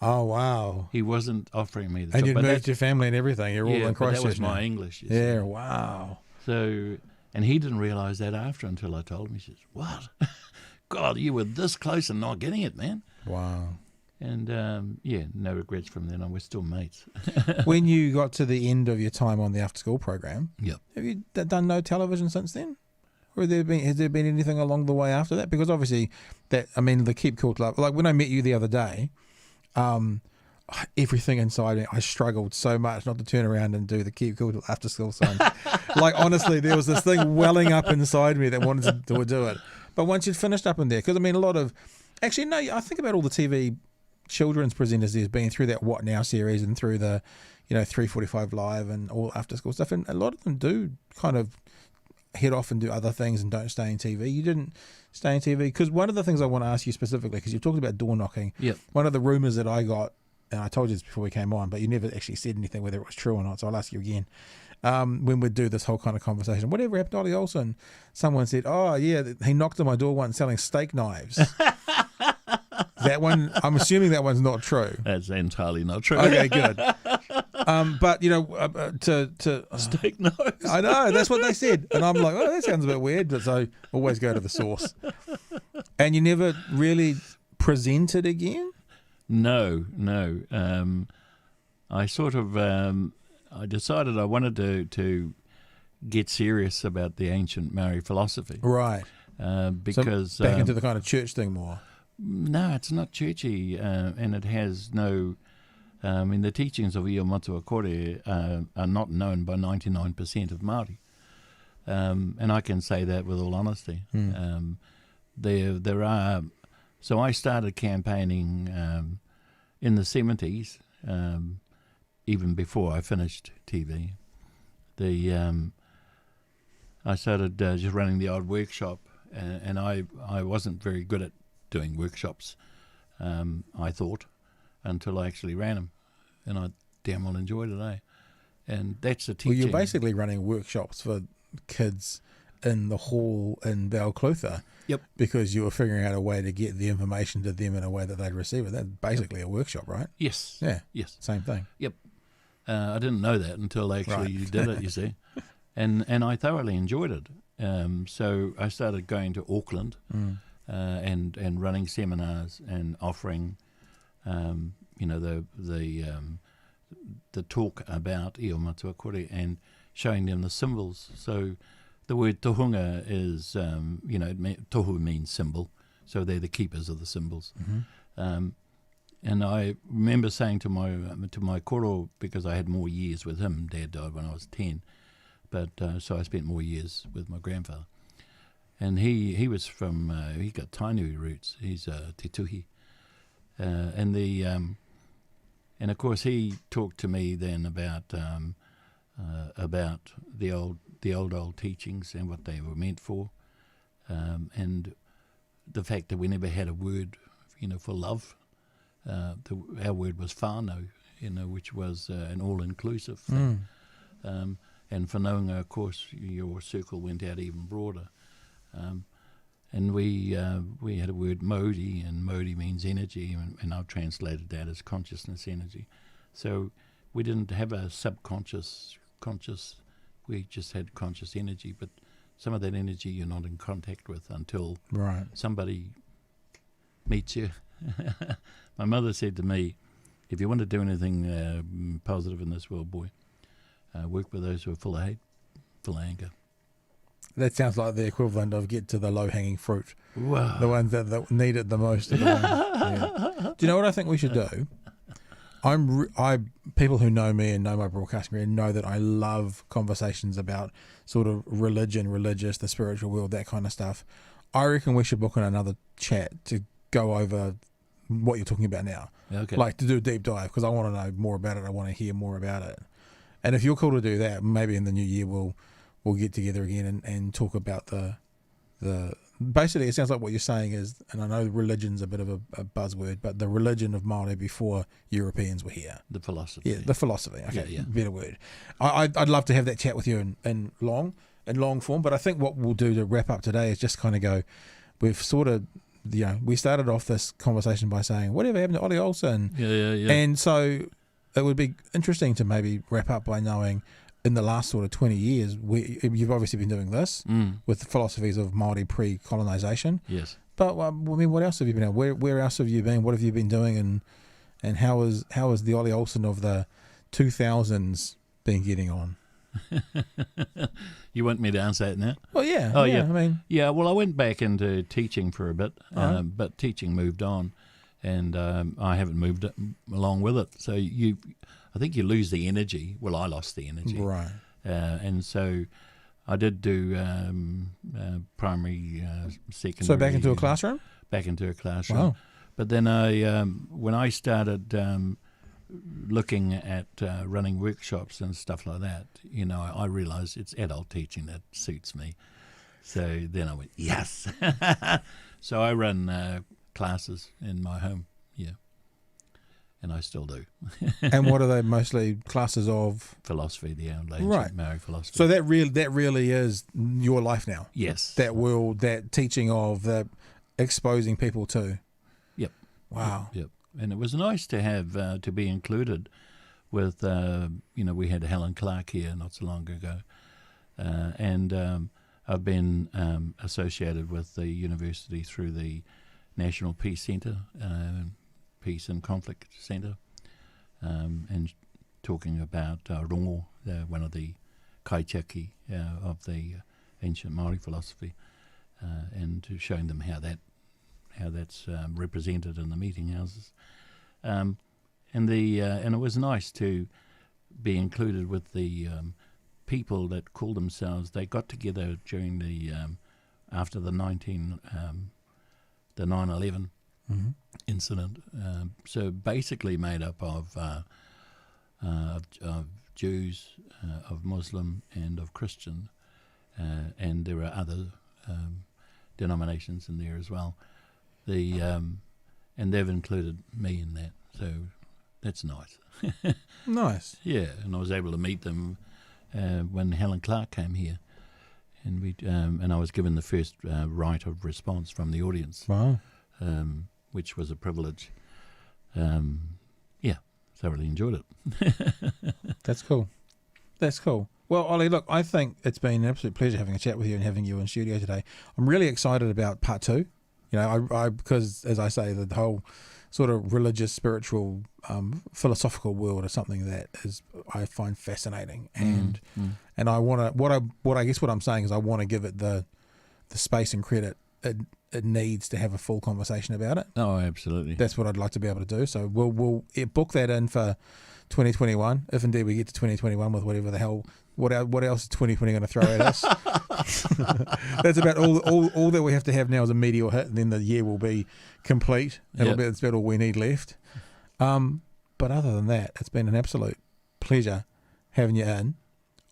Oh, wow. He wasn't offering me the and job. you'd moved your family and everything. You're all in Christchurch. That was now. my English. Yeah, wow. So, and he didn't realise that after, until I told him. He says, what? God, you were this close and not getting it, man. Wow. And, no regrets from then on. We're still mates. When you got to the end of your time on the after-school program, yep. Have you done no television since then? Or has there been anything along the way after that? Because obviously, the Keep Cool Club, like when I met you the other day, everything inside me, I struggled so much not to turn around and do the Keep Cool after school sign. Like, honestly, there was this thing welling up inside me that wanted to do it. But once you'd finished up in there, because I think about all the TV children's presenters there's been through that What Now series and through the 345 Live and all after school stuff, and a lot of them do kind of head off and do other things and don't stay in TV. You didn't stay in TV, because one of the things I want to ask you specifically, because you talked about door knocking. Yep. One of the rumours that I got, and I told you this before we came on, but you never actually said anything whether it was true or not, so I'll ask you again. When we do this whole kind of conversation, whatever happened to Olly Ohlson? Someone said, oh yeah, he knocked on my door once selling steak knives. That one, I'm assuming that one's not true. That's entirely not true. Okay, good. But to steak knives. I know, that's what they said, and I'm like, oh, that sounds a bit weird. But so always go to the source. And you never really presented again? No. I sort of I decided I wanted to get serious about the ancient Maori philosophy. Right. because so back into the kind of church thing more. No, it's not churchy, and it has no. I mean, the teachings of Io Matua Kore are not known by 99% of Māori, and I can say that with all honesty. There are. So I started campaigning in the 70s, even before I finished TV. I started just running the odd workshop, and I wasn't very good at doing workshops, I thought, until I actually ran them, and I damn well enjoyed it, eh? And that's the teaching. Well, you're basically running workshops for kids in the hall in Balclutha. Yep. Because you were figuring out a way to get the information to them in a way that they'd receive it. That's basically a workshop, right? Yes. Yeah. Yes. Same thing. Yep. I didn't know that until actually you did it, you see. And I thoroughly enjoyed it. So I started going to Auckland and running seminars and offering, the talk about Io Matua Kore and showing them the symbols. So the word tohunga is, tohu means symbol. So they're the keepers of the symbols. And I remember saying to my koro, because I had more years with him, Dad died when I was 10, but so I spent more years with my grandfather. And he was from, he got Tainui roots, he's Te Tuhi. And of course he talked to me then about the old teachings and what they were meant for, and the fact that we never had a word, for love. Our word was whānau, which was an all-inclusive thing. And whanaunga, of course, your circle went out even broader. And we had a word Mauri, and Mauri means energy, and I've translated that as consciousness energy. So we didn't have a conscious, we just had conscious energy, but some of that energy you're not in contact with until somebody meets you. My mother said to me, if you want to do anything positive in this world, boy, work with those who are full of hate, full of anger. That sounds like the equivalent of get to the low-hanging fruit. Wow. The ones that need it the most. Do you know what I think we should do? People who know me and know my broadcasting career know that I love conversations about sort of religious, the spiritual world, that kind of stuff. I reckon we should book in another chat to go over what you're talking about now. Okay. Like to do a deep dive, because I want to know more about it. I want to hear more about it. And if you're cool to do that, maybe in the new year we'll get together again and talk about the basically it sounds like what you're saying is, and I know religion's a bit of a buzzword, but the religion of Māori before Europeans were here. The philosophy. Yeah, the philosophy. Okay, yeah. Better word. I'd love to have that chat with you in long form, but I think what we'll do to wrap up today is just kind of go, we've sort of, we started off this conversation by saying, whatever happened to Olly Ohlson? Yeah. And so it would be interesting to maybe wrap up by knowing, in the last sort of 20 years, you've obviously been doing this with the philosophies of Māori pre-colonisation. Yes. But what else have you been at? Where else have you been? What have you been doing? And how is the Olly Ohlson of the 2000s been getting on? You want me to answer that now? Well, yeah. Oh, yeah. I mean, yeah. Well, I went back into teaching for a bit, but teaching moved on, and I haven't moved along with it. So I think you lose the energy. Well, I lost the energy. Right. And so I did do primary, secondary. So back into a classroom? Back into a classroom. Wow. But then when I started looking at running workshops and stuff like that, I realised it's adult teaching that suits me. So then I went, yes. So I run classes in my home, and I still do. And what are they mostly? Classes of? Philosophy, the ancient Maori philosophy. So that really is your life now? Yes. That world, that teaching of, the exposing people to? Yep. Wow. Yep. And it was nice to have, to be included with, we had Helen Clark here not so long ago. And I've been associated with the university through the National Peace Centre, Peace and Conflict Centre, and talking about rongo, one of the kaitiaki of the ancient Maori philosophy, and to showing them how that's represented in the meeting houses, and it was nice to be included with the people that call themselves. They got together during the after the 9/11 incident. So basically made up of Jews, of Muslim, and of Christian, and there are other denominations in there as well. And they've included me in that, so that's nice. Nice. Yeah, and I was able to meet them when Helen Clark came here, and I was given the first right of response from the audience. Wow. Which was a privilege. So I really enjoyed it. That's cool. That's cool. Well, Ollie, look, I think it's been an absolute pleasure having a chat with you and having you in studio today. I'm really excited about part 2. You know, I because, as I say, the whole sort of religious, spiritual, philosophical world is something that I find fascinating, and I want to what I'm saying is I want to give it the space and credit it needs to have a full conversation about it. Oh, absolutely. That's what I'd like to be able to do. So we'll book that in for 2021, if indeed we get to 2021 with whatever the hell. What else is 2020 going to throw at us? That's about all that we have to have now is a meteor hit, and then the year will be complete. That's about all we need left. But other than that, it's been an absolute pleasure having you in.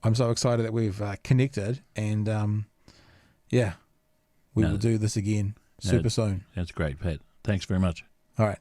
I'm so excited that we've connected, and we will do this again super soon. That's great, Pat. Thanks very much. All right.